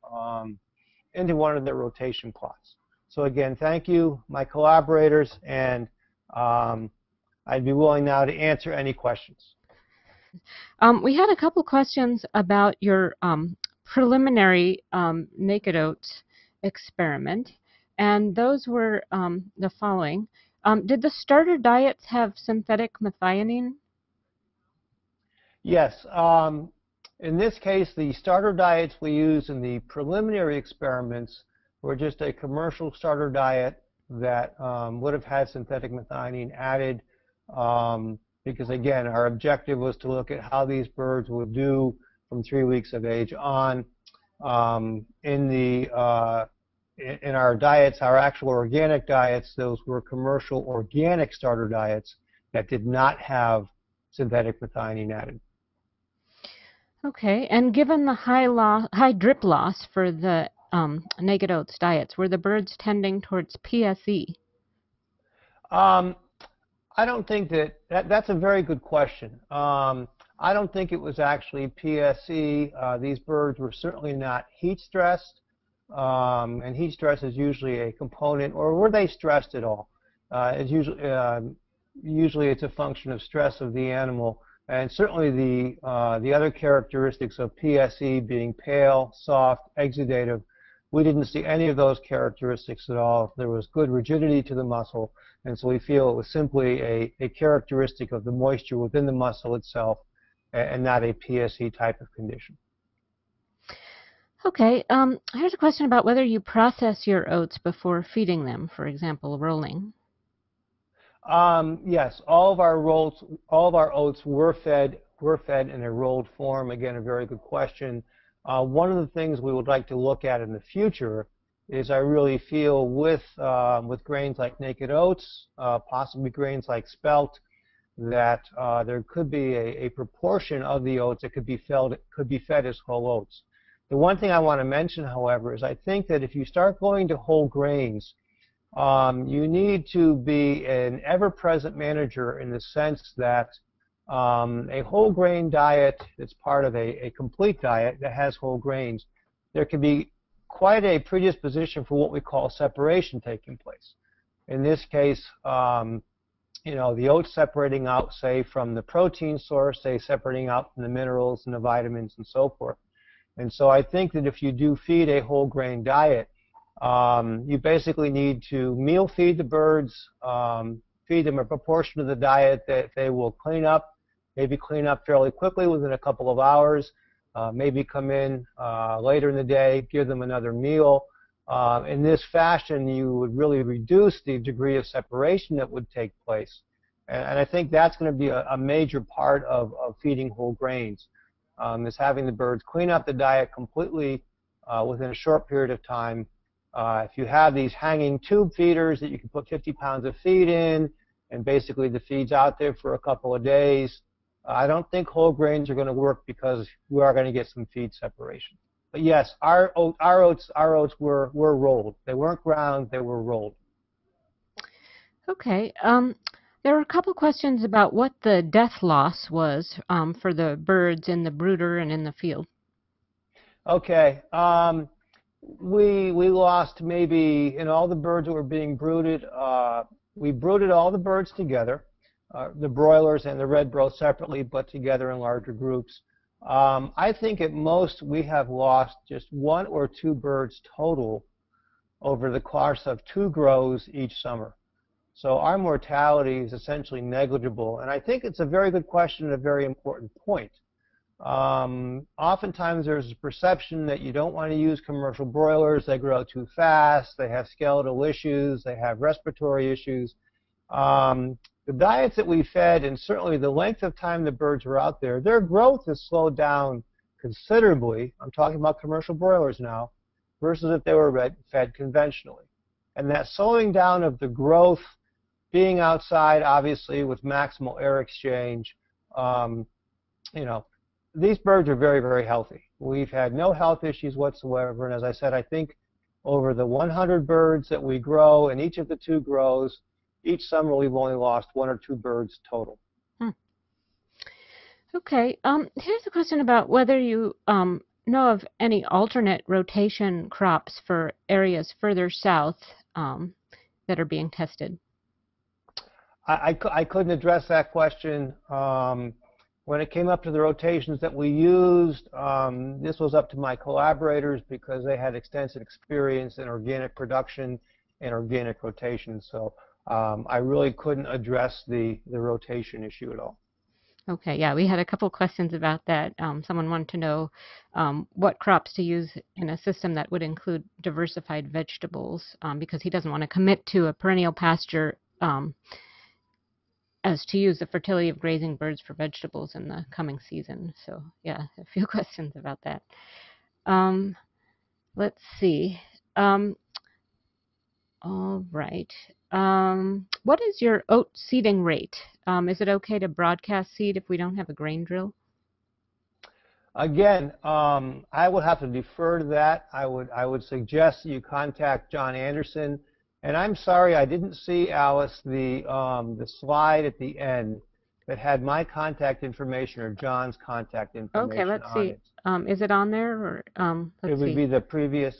[SPEAKER 2] rotation plots. So again, thank you, my collaborators, and I'd be willing now to answer any questions.
[SPEAKER 1] We had a couple questions about your preliminary naked oats experiment, and those were the following. Did the starter diets have synthetic methionine?
[SPEAKER 2] Yes. In this case, the starter diets we used in the preliminary experiments were just a commercial starter diet that would have had synthetic methionine added because, again, our objective was to look at how these birds would do from 3 weeks of age on. In our diets, our actual organic diets, those were commercial organic starter diets that did not have synthetic methionine added.
[SPEAKER 1] Okay, and given the high drip loss for the naked oats diets, were the birds tending towards PSE?
[SPEAKER 2] I don't think that's a very good question. I don't think it was actually PSE. These birds were certainly not heat stressed, and heat stress is usually a component, or were they stressed at all? It's usually it's a function of stress of the animal. And certainly the other characteristics of PSE being pale, soft, exudative, we didn't see any of those characteristics at all. There was good rigidity to the muscle, and so we feel it was simply a characteristic of the moisture within the muscle itself and not a PSE type of condition.
[SPEAKER 1] Okay, here's a question about whether you process your oats before feeding them, for example, rolling.
[SPEAKER 2] Yes, all of our oats were fed in a rolled form. Again, a very good question. One of the things we would like to look at in the future is I really feel with grains like naked oats, possibly grains like spelt, that there could be a proportion of the oats that could be fed as whole oats. The one thing I want to mention, however, is I think that if you start going to whole grains, you need to be an ever-present manager in the sense that a whole grain diet that's part of a complete diet that has whole grains, there can be quite a predisposition for what we call separation taking place. In this case, you know, the oats separating out, say, from the protein source, say, separating out from the minerals and the vitamins and so forth. And so I think that if you do feed a whole grain diet, you basically need to meal feed the birds, feed them a proportion of the diet that they will clean up, maybe clean up fairly quickly within a couple of hours, maybe come in later in the day, give them another meal. In this fashion, you would really reduce the degree of separation that would take place. And I think that's going to be a major part of feeding whole grains, is having the birds clean up the diet completely within a short period of time. If you have these hanging tube feeders that you can put 50 pounds of feed in, and basically the feed's out there for a couple of days, I don't think whole grains are going to work because we are going to get some feed separation. But yes, our oats were rolled. They weren't ground, they were rolled.
[SPEAKER 1] Okay. There were a couple questions about what the death loss was for the birds in the brooder and in the field.
[SPEAKER 2] Okay. We lost maybe, in all the birds that were being brooded, we brooded all the birds together, the broilers and the RedBros separately, but together in larger groups. I think at most we have lost just 1 or 2 birds total over the course of 2 grows each summer. So our mortality is essentially negligible, and I think it's a very good question and a very important point. Oftentimes there's a perception that you don't want to use commercial broilers. They grow too fast, they have skeletal issues, they have respiratory issues. The diets that we fed, and certainly the length of time the birds were out there, their growth has slowed down considerably. I'm talking about commercial broilers now, versus if they were fed conventionally. And that slowing down of the growth, being outside, obviously, with maximal air exchange, you know, these birds are very, very healthy. We've had no health issues whatsoever, and as I said, I think over the 100 birds that we grow in each of the 2 grows, each summer we've only lost 1 or 2 birds total.
[SPEAKER 1] Okay. Here's a question about whether you know of any alternate rotation crops for areas further south that are being tested.
[SPEAKER 2] I couldn't address that question. When it came up to the rotations that we used, this was up to my collaborators because they had extensive experience in organic production and organic rotation. So I really couldn't address the rotation issue at all.
[SPEAKER 1] Okay, yeah, we had a couple questions about that. Someone wanted to know what crops to use in a system that would include diversified vegetables because he doesn't want to commit to a perennial pasture as to use the fertility of grazing birds for vegetables in the coming season. So, yeah, a few questions about that. Let's see. All right. What is your oat seeding rate? Is it okay to broadcast seed if we don't have a grain drill?
[SPEAKER 2] Again, I would have to defer to that. I would suggest you contact John Anderson. And I'm sorry I didn't see, Alice, the slide at the end that had my contact information or John's contact information.
[SPEAKER 1] Okay, let's see. Is it on there or let's
[SPEAKER 2] it would
[SPEAKER 1] see.
[SPEAKER 2] be the previous,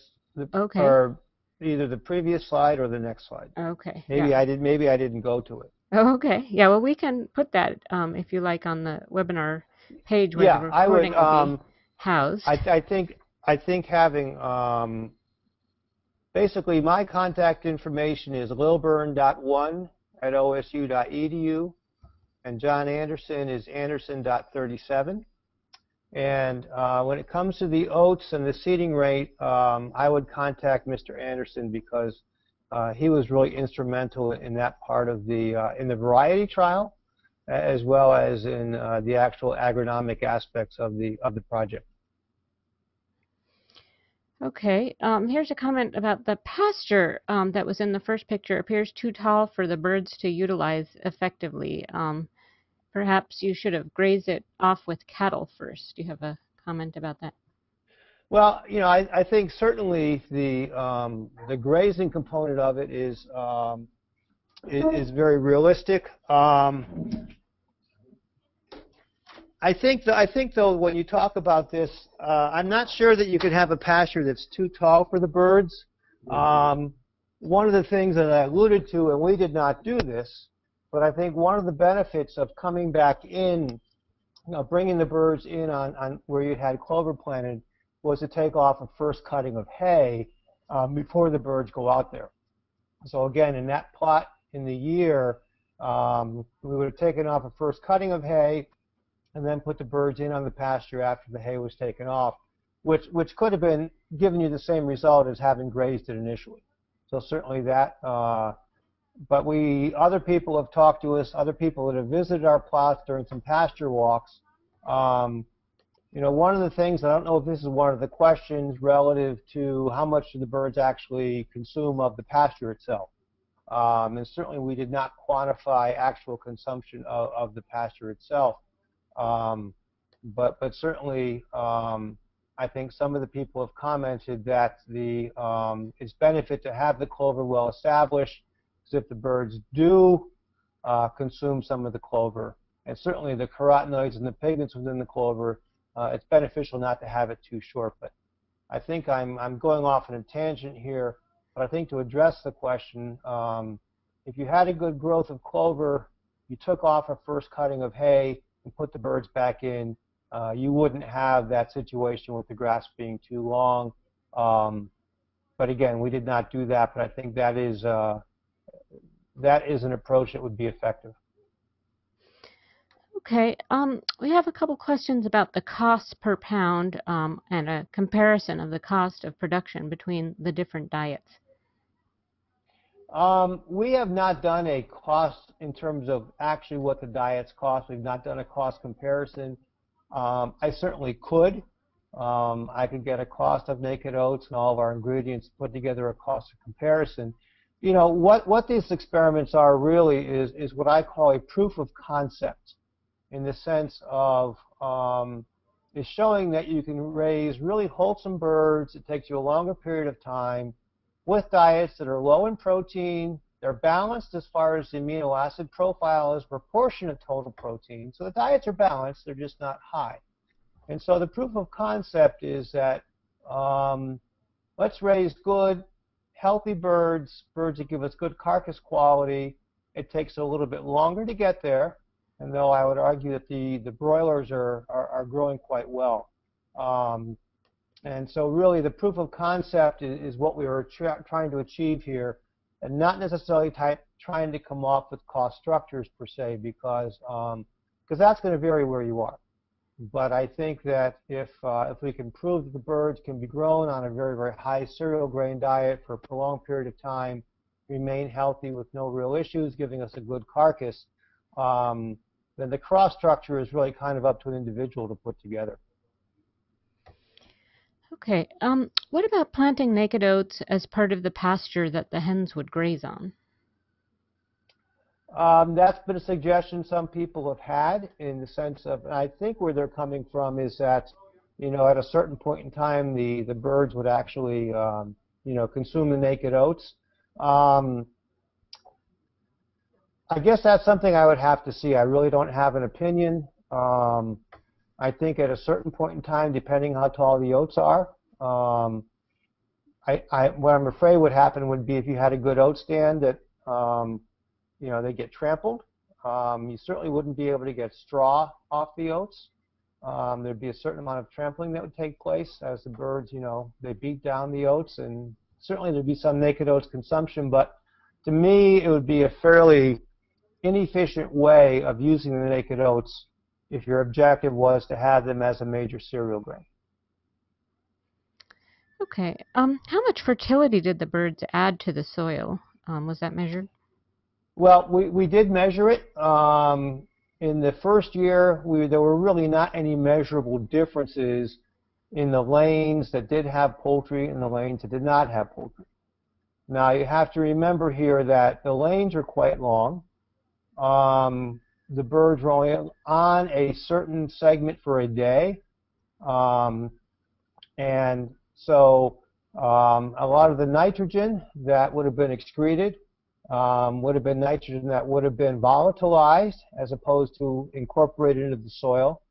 [SPEAKER 1] okay.
[SPEAKER 2] or either the previous slide or the next slide.
[SPEAKER 1] Okay.
[SPEAKER 2] Maybe
[SPEAKER 1] yeah.
[SPEAKER 2] I didn't go to it.
[SPEAKER 1] Okay. Yeah. Well, we can put that if you like on the webinar page where the recording will be housed.
[SPEAKER 2] I think having basically my contact information is lilburn.1@osu.edu, and John Anderson is anderson.37. And when it comes to the oats and the seeding rate, I would contact Mr. Anderson because he was really instrumental in that part of in the variety trial, as well as in the actual agronomic aspects of the project.
[SPEAKER 1] Okay. Here's a comment about the pasture that was in the first picture. It appears too tall for the birds to utilize effectively. Perhaps you should have grazed it off with cattle first. Do you have a comment about that?
[SPEAKER 2] Well, you know, I think certainly the grazing component of it is very realistic. I think though when you talk about this, I'm not sure that you can have a pasture that's too tall for the birds. One of the things that I alluded to, and we did not do this, but I think one of the benefits of coming back in, bringing the birds in on where you had clover planted, was to take off a first cutting of hay before the birds go out there. So again, in that plot in the year, we would have taken off a first cutting of hay and then put the birds in on the pasture after the hay was taken off, which could have been giving you the same result as having grazed it initially. So certainly that. But other people have talked to us, other people that have visited our plots during some pasture walks. You know, one of the things, I don't know if this is one of the questions relative to how much do the birds actually consume of the pasture itself. And certainly we did not quantify actual consumption of the pasture itself. But certainly I think some of the people have commented that it's benefit to have the clover well established, because if the birds do consume some of the clover, and certainly the carotenoids and the pigments within the clover, it's beneficial not to have it too short. But I think I'm going off on a tangent here, but I think to address the question, if you had a good growth of clover, you took off a first cutting of hay and put the birds back in, you wouldn't have that situation with the grass being too long. But again, we did not do that, but I think that is an approach that would be effective.
[SPEAKER 1] Okay, we have a couple questions about the cost per pound and a comparison of the cost of production between the different diets.
[SPEAKER 2] We have not done a cost in terms of actually what the diets cost. We've not done a cost comparison. I certainly could. I could get a cost of naked oats and all of our ingredients, put together a cost of comparison. You know, what these experiments are really is what I call a proof of concept, in the sense of is showing that you can raise really wholesome birds. It takes you a longer period of time with diets that are low in protein. They're balanced as far as the amino acid profile as proportion of total protein. So the diets are balanced, they're just not high. And so the proof of concept is that let's raise good, healthy birds, birds that give us good carcass quality. It takes a little bit longer to get there, and though I would argue that the broilers are growing quite well. And so really the proof of concept is what we were trying to achieve here, and not necessarily trying to come up with cost structures per se, because that's going to vary where you are. But I think that if we can prove that the birds can be grown on a very, very high cereal grain diet for a prolonged period of time, remain healthy with no real issues, giving us a good carcass, then the cross structure is really kind of up to an individual to put together.
[SPEAKER 1] Okay. What about planting naked oats as part of the pasture that the hens would graze on?
[SPEAKER 2] That's been a suggestion some people have had, in the sense of, and I think where they're coming from is that, you know, at a certain point in time, the birds would actually, you know, consume the naked oats. I guess that's something I would have to see. I really don't have an opinion. I think at a certain point in time, depending how tall the oats are, what I'm afraid would happen would be if you had a good oat stand that, you know, they get trampled. You certainly wouldn't be able to get straw off the oats. There'd be a certain amount of trampling that would take place as the birds, you know, they beat down the oats, and certainly there'd be some naked oats consumption. But to me, it would be a fairly inefficient way of using the naked oats if your objective was to have them as a major cereal grain.
[SPEAKER 1] Okay. How much fertility did the birds add to the soil? Was that measured?
[SPEAKER 2] Well, we did measure it. In the first year, there were really not any measurable differences in the lanes that did have poultry and the lanes that did not have poultry. Now, you have to remember here that the lanes are quite long. The birds were only on a certain segment for a day. And so a lot of the nitrogen that would have been excreted would have been nitrogen that would have been volatilized as opposed to incorporated into the soil.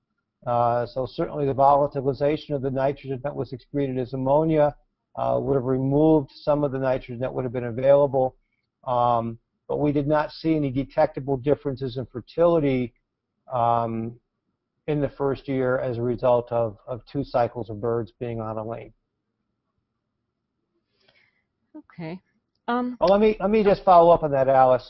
[SPEAKER 2] So certainly the volatilization of the nitrogen that was excreted as ammonia would have removed some of the nitrogen that would have been available. But we did not see any detectable differences in fertility in the first year as a result of 2 cycles of birds being on a lane.
[SPEAKER 1] Okay.
[SPEAKER 2] Well, let me just follow up on that, Alice.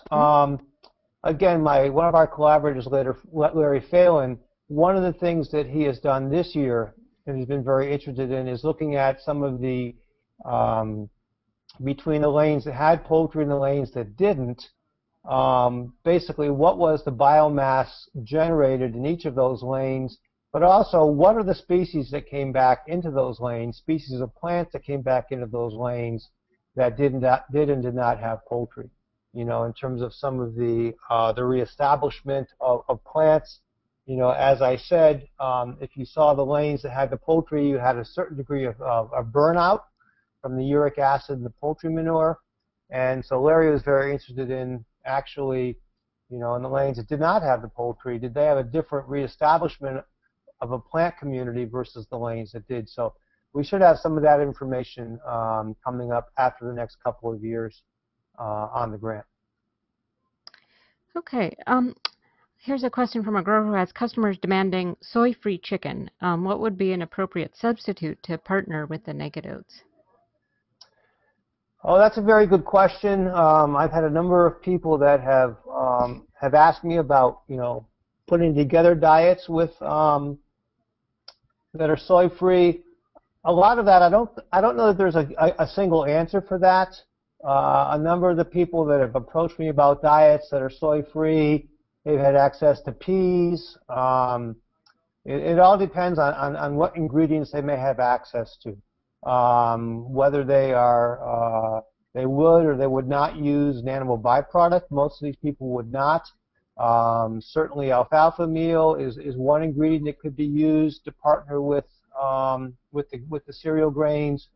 [SPEAKER 2] Again, one of our collaborators, Larry Phelan, one of the things that he has done this year and he's been very interested in is looking at some of the between the lanes that had poultry and the lanes that didn't. Basically, what was the biomass generated in each of those lanes, but also what are the species that came back into those lanes, species of plants that came back into those lanes that did and did not have poultry. You know, in terms of some of the reestablishment of plants. You know, as I said, if you saw the lanes that had the poultry, you had a certain degree of burnout from the uric acid and the poultry manure. And so Larry was very interested in actually, you know, in the lanes that did not have the poultry, did they have a different reestablishment of a plant community versus the lanes that did? So we should have some of that information coming up after the next couple of years on the grant.
[SPEAKER 1] Okay. Here's a question from a grower who has customers demanding soy-free chicken. What would be an appropriate substitute to partner with the naked oats?
[SPEAKER 2] Oh, that's a very good question. I've had a number of people that have asked me about, you know, putting together diets with that are soy-free. A lot of that, I don't know that there's a single answer for that. A number of the people that have approached me about diets that are soy-free, they've had access to peas. It all depends on what ingredients they may have access to. Whether they would or they would not use an animal byproduct. Most of these people would not. Certainly alfalfa meal is one ingredient that could be used to partner with the cereal grains.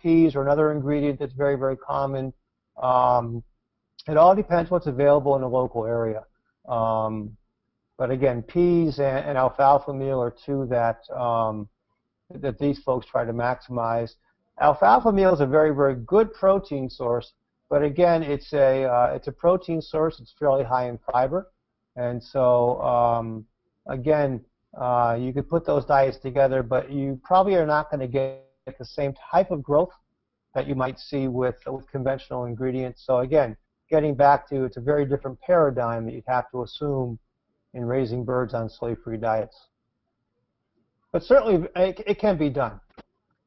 [SPEAKER 2] Peas are another ingredient that's very, very common. It all depends what's available in the local area. But again, peas and alfalfa meal are two that that these folks try to maximize. Alfalfa meal is a very, very good protein source, but again, it's a protein source. It's fairly high in fiber, and so again, you could put those diets together, but you probably are not going to get the same type of growth that you might see with conventional ingredients. So again, getting back to, it's a very different paradigm that you'd have to assume in raising birds on soy-free diets. But certainly it can be done,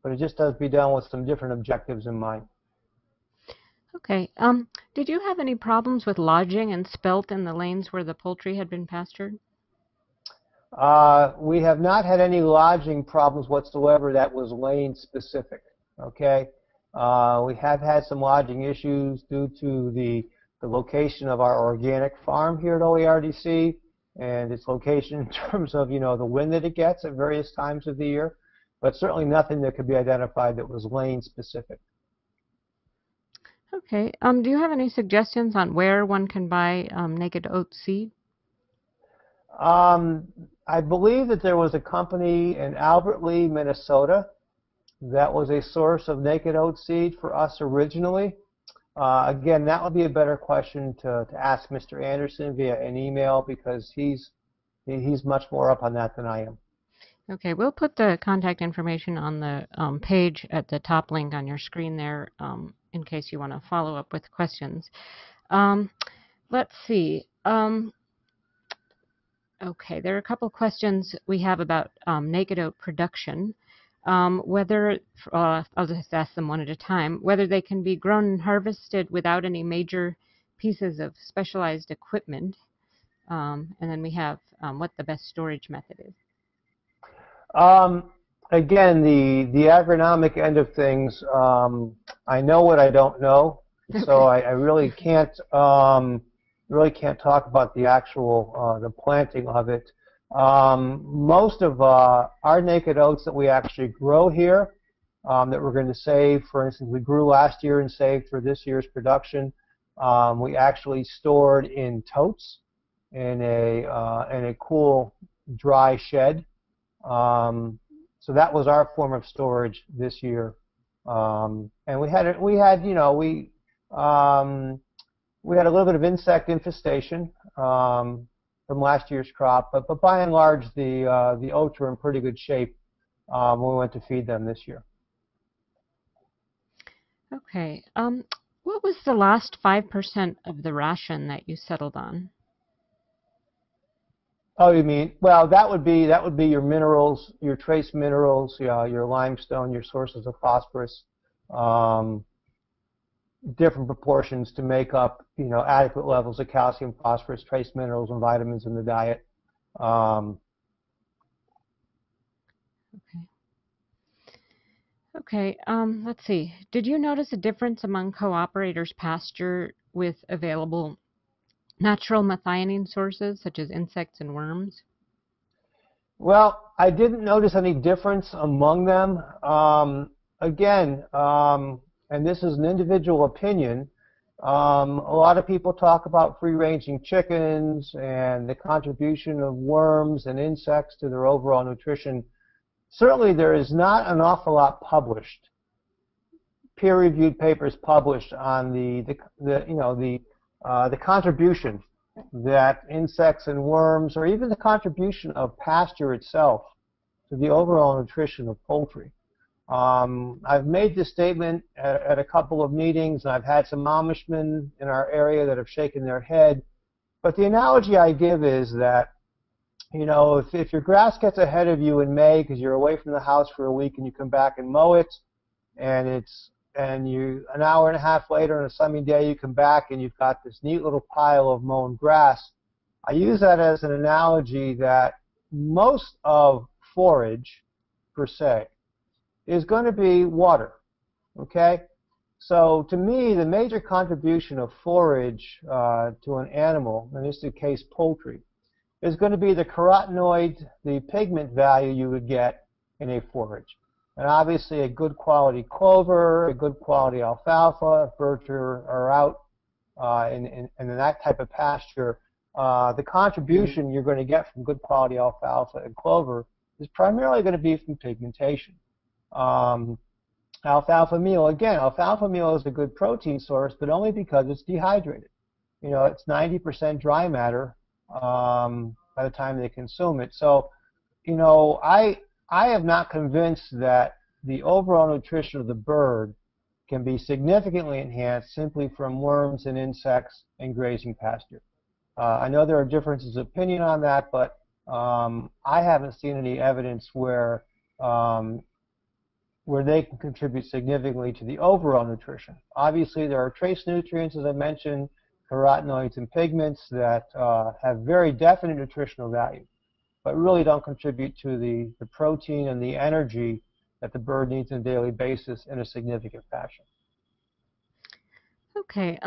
[SPEAKER 2] but it just does be done with some different objectives in mind.
[SPEAKER 1] Okay. Did you have any problems with lodging and spelt in the lanes where the poultry had been pastured?
[SPEAKER 2] We have not had any lodging problems whatsoever that was lane specific. Okay. We have had some lodging issues due to the location of our organic farm here at OARDC and its location in terms of, the wind that it gets at various times of the year, but certainly nothing that could be identified that was lane specific.
[SPEAKER 1] Okay. Do you have any suggestions on where one can buy naked oat seed?
[SPEAKER 2] I believe that there was a company in Albert Lea, Minnesota, that was a source of naked oat seed for us originally. Again, that would be a better question to ask Mr. Anderson via an email because he's much more up on that than I am.
[SPEAKER 1] Okay, we'll put the contact information on the page at the top link on your screen there in case you want to follow up with questions. Let's see. Okay, there are a couple questions we have about naked oat production. Whether, I'll just ask them one at a time, whether they can be grown and harvested without any major pieces of specialized equipment. And then we have what the best storage method is.
[SPEAKER 2] Again, the agronomic end of things, I know what I don't know, so I really can't talk about the actual the planting of it. Most of our naked oats that we actually grow here, that we're going to save, for instance, we grew last year and saved for this year's production. We actually stored in totes in a cool, dry shed. So that was our form of storage this year. And we had a little bit of insect infestation from last year's crop, but by and large, the oats were in pretty good shape when we went to feed them this year.
[SPEAKER 1] Okay. What was the last 5% of the ration that you settled on?
[SPEAKER 2] Oh, you mean, well, that would be your minerals, your trace minerals, your limestone, your sources of phosphorus, different proportions to make up, adequate levels of calcium, phosphorus, trace minerals, and vitamins in the diet.
[SPEAKER 1] Okay. Let's see. Did you notice a difference among cooperators' pasture with available natural methionine sources such as insects and worms?
[SPEAKER 2] Well, I didn't notice any difference among them. Again, and this is an individual opinion, a lot of people talk about free-ranging chickens and the contribution of worms and insects to their overall nutrition. Certainly, there is not an awful lot published, peer-reviewed papers published on the contribution that insects and worms, or even the contribution of pasture itself to the overall nutrition of poultry. I've made this statement at a couple of meetings, and I've had some Amishmen in our area that have shaken their head. But the analogy I give is that, if your grass gets ahead of you in May because you're away from the house for a week and you come back and mow it, and an hour and a half later on a sunny day you come back and you've got this neat little pile of mown grass. I use that as an analogy that most of forage, per se, is going to be water. Okay? So to me, the major contribution of forage to an animal, in this case poultry, is going to be the carotenoid, the pigment value you would get in a forage. And obviously a good quality clover, a good quality alfalfa, if birds are out in that type of pasture, the contribution you're going to get from good quality alfalfa and clover is primarily going to be from pigmentation. Alfalfa meal, again, alfalfa meal is a good protein source, but only because it's dehydrated. You know, it's 90% dry matter by the time they consume it. So, you know, I am not convinced that the overall nutrition of the bird can be significantly enhanced simply from worms and insects and grazing pasture. I know there are differences of opinion on that, but I haven't seen any evidence where they can contribute significantly to the overall nutrition. Obviously, there are trace nutrients, as I mentioned, carotenoids and pigments that have very definite nutritional value, but really don't contribute to the protein and the energy that the bird needs on a daily basis in a significant fashion.
[SPEAKER 1] Okay.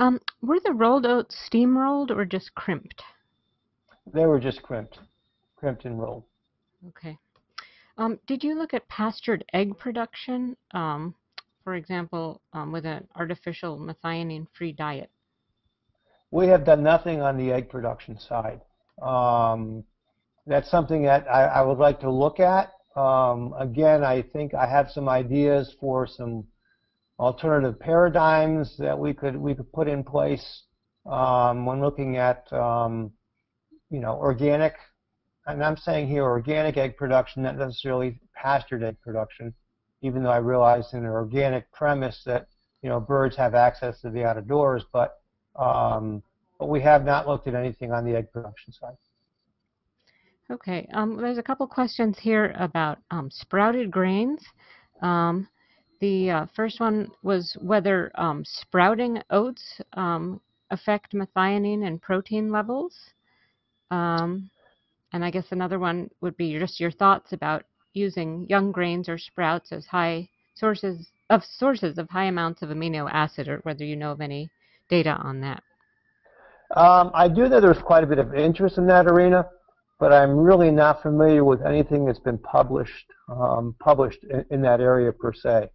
[SPEAKER 1] Were the rolled oats steam rolled or just crimped?
[SPEAKER 2] They were just crimped and rolled.
[SPEAKER 1] Okay. Did you look at pastured egg production, for example, with an artificial methionine-free diet?
[SPEAKER 2] We have done nothing on the egg production side. That's something that I would like to look at. Again, I think I have some ideas for some alternative paradigms that we could put in place when looking at you know, organic. And I'm saying here organic egg production, not necessarily pastured egg production, even though I realize in an organic premise that, you know, birds have access to the out of doors, but we have not looked at anything on the egg production side.
[SPEAKER 1] Okay. There's a couple questions here about sprouted grains. The first one was whether sprouting oats affect methionine and protein levels. And I guess another one would be just your thoughts about using young grains or sprouts as sources of high amounts of amino acid, or whether you know of any data on that.
[SPEAKER 2] I do know there's quite a bit of interest in that arena, but I'm really not familiar with anything that's been published in that area per se.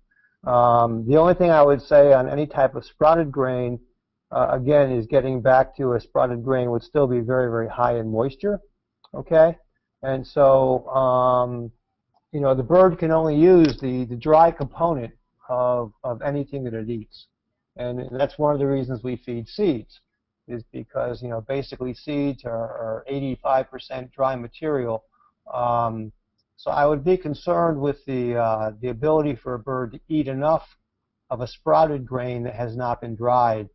[SPEAKER 2] The only thing I would say on any type of sprouted grain, again, is getting back to a sprouted grain would still be very, very high in moisture. Okay, and so you know, the bird can only use the dry component of anything that it eats, and that's one of the reasons we feed seeds, is because, you know, basically seeds are 85% dry material. So I would be concerned with the ability for a bird to eat enough of a sprouted grain that has not been dried,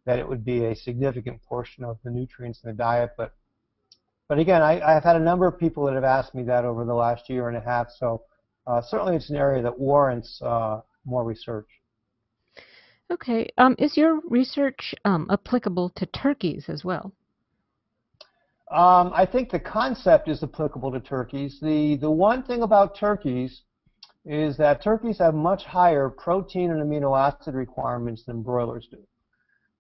[SPEAKER 2] that it would be a significant portion of the nutrients in the diet. But again, I've had a number of people that have asked me that over the last year and a half, so certainly it's an area that warrants more research.
[SPEAKER 1] Okay. Is your research applicable to turkeys as well?
[SPEAKER 2] I think the concept is applicable to turkeys. The one thing about turkeys is that turkeys have much higher protein and amino acid requirements than broilers do.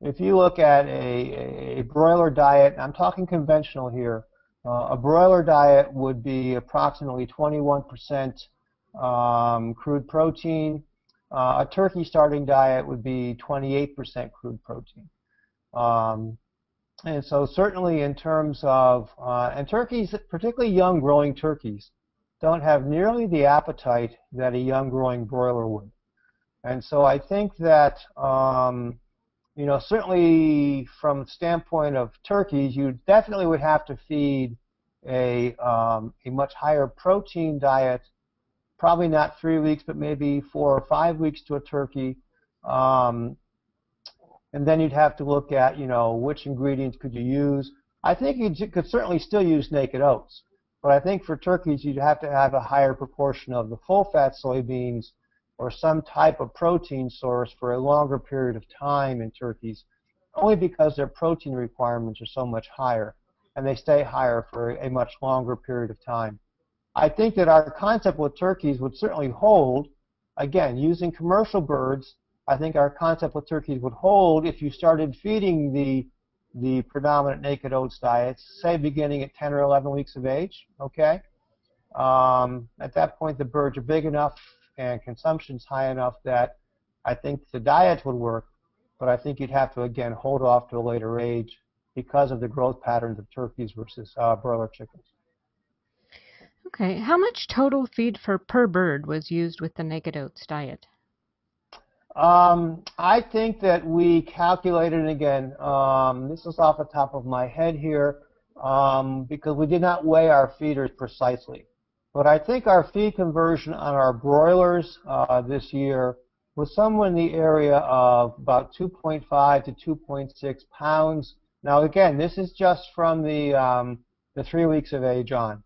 [SPEAKER 2] If you look at a broiler diet, I'm talking conventional here, a broiler diet would be approximately 21% crude protein. A turkey starting diet would be 28% crude protein. And so certainly in terms of, and turkeys, particularly young growing turkeys, don't have nearly the appetite that a young growing broiler would. And so I think that, you know, certainly from the standpoint of turkeys, you definitely would have to feed a much higher protein diet, probably not 3 weeks, but maybe 4 or 5 weeks to a turkey. And then you'd have to look at, you know, which ingredients could you use. I think you could certainly still use naked oats, but I think for turkeys you'd have to have a higher proportion of the full-fat soybeans or some type of protein source for a longer period of time in turkeys, only because their protein requirements are so much higher, and they stay higher for a much longer period of time. I think that our concept with turkeys would certainly hold, again, using commercial birds I think our concept with turkeys would hold if you started feeding the predominant naked oats diets, say beginning at 10 or 11 weeks of age, okay? At that point, the birds are big enough and consumption's high enough that I think the diet would work, but I think you'd have to, again, hold off to a later age because of the growth patterns of turkeys versus broiler chickens.
[SPEAKER 1] Okay, how much total feed per bird was used with the naked oats diet?
[SPEAKER 2] I think that we calculated, and again, this is off the top of my head here, because we did not weigh our feeders precisely. But I think our feed conversion on our broilers this year was somewhere in the area of about 2.5 to 2.6 pounds. Now, again, this is just from the 3 weeks of age on.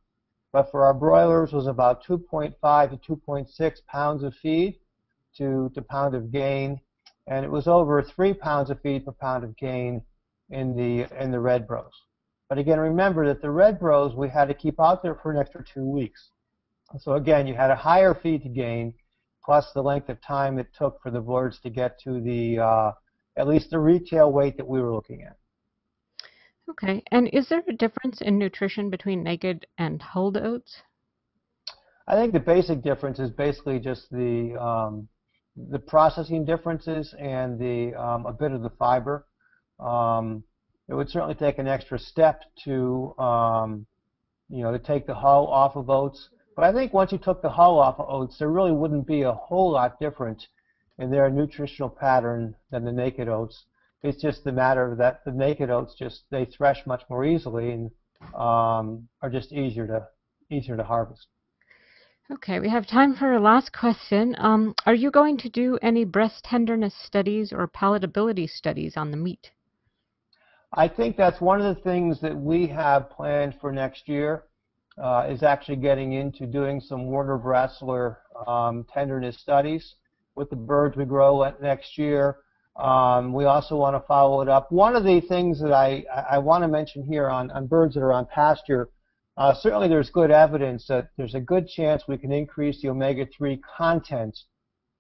[SPEAKER 2] But for our broilers, it was about 2.5 to 2.6 pounds of feed to pound of gain, and it was over 3 pounds of feed per pound of gain in the RedBros. But again, remember that the RedBros we had to keep out there for an extra 2 weeks. So again, you had a higher feed to gain, plus the length of time it took for the birds to get to the at least the retail weight that we were looking at.
[SPEAKER 1] Okay, and is there a difference in nutrition between naked and hulled oats?
[SPEAKER 2] I think the basic difference is basically just the processing differences and a bit of the fiber. It would certainly take an extra step to to take the hull off of oats. But I think once you took the hull off of oats, there really wouldn't be a whole lot different in their nutritional pattern than the naked oats. It's just the matter that the naked oats they thresh much more easily and are just easier to harvest.
[SPEAKER 1] Okay, we have time for a last question. Are you going to do any breast tenderness studies or palatability studies on the meat?
[SPEAKER 2] I think that's one of the things that we have planned for next year, is actually getting into doing some Werner-Brasseler tenderness studies with the birds we grow next year. We also want to follow it up. One of the things that I want to mention here on birds that are on pasture, certainly there's good evidence that there's a good chance we can increase the omega-3 content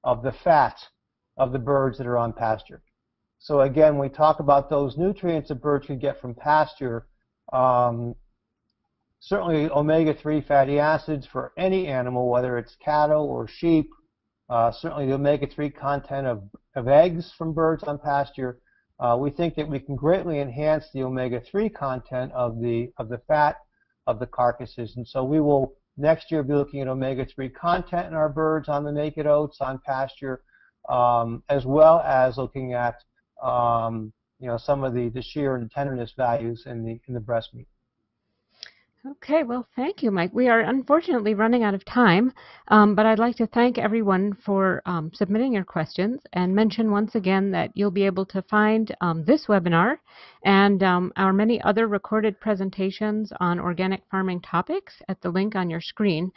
[SPEAKER 2] of the fat of the birds that are on pasture. So again, we talk about those nutrients that birds can get from pasture. Certainly omega-3 fatty acids for any animal, whether it's cattle or sheep. Certainly the omega-3 content of eggs from birds on pasture. We think that we can greatly enhance the omega-3 content of the fat of the carcasses, and so we will next year be looking at omega-3 content in our birds on the naked oats on pasture, as well as looking at some of the shear and tenderness values in the breast meat.
[SPEAKER 1] Okay, well, thank you, Mike. We are unfortunately running out of time, but I'd like to thank everyone for submitting your questions and mention once again that you'll be able to find this webinar and our many other recorded presentations on organic farming topics at the link on your screen.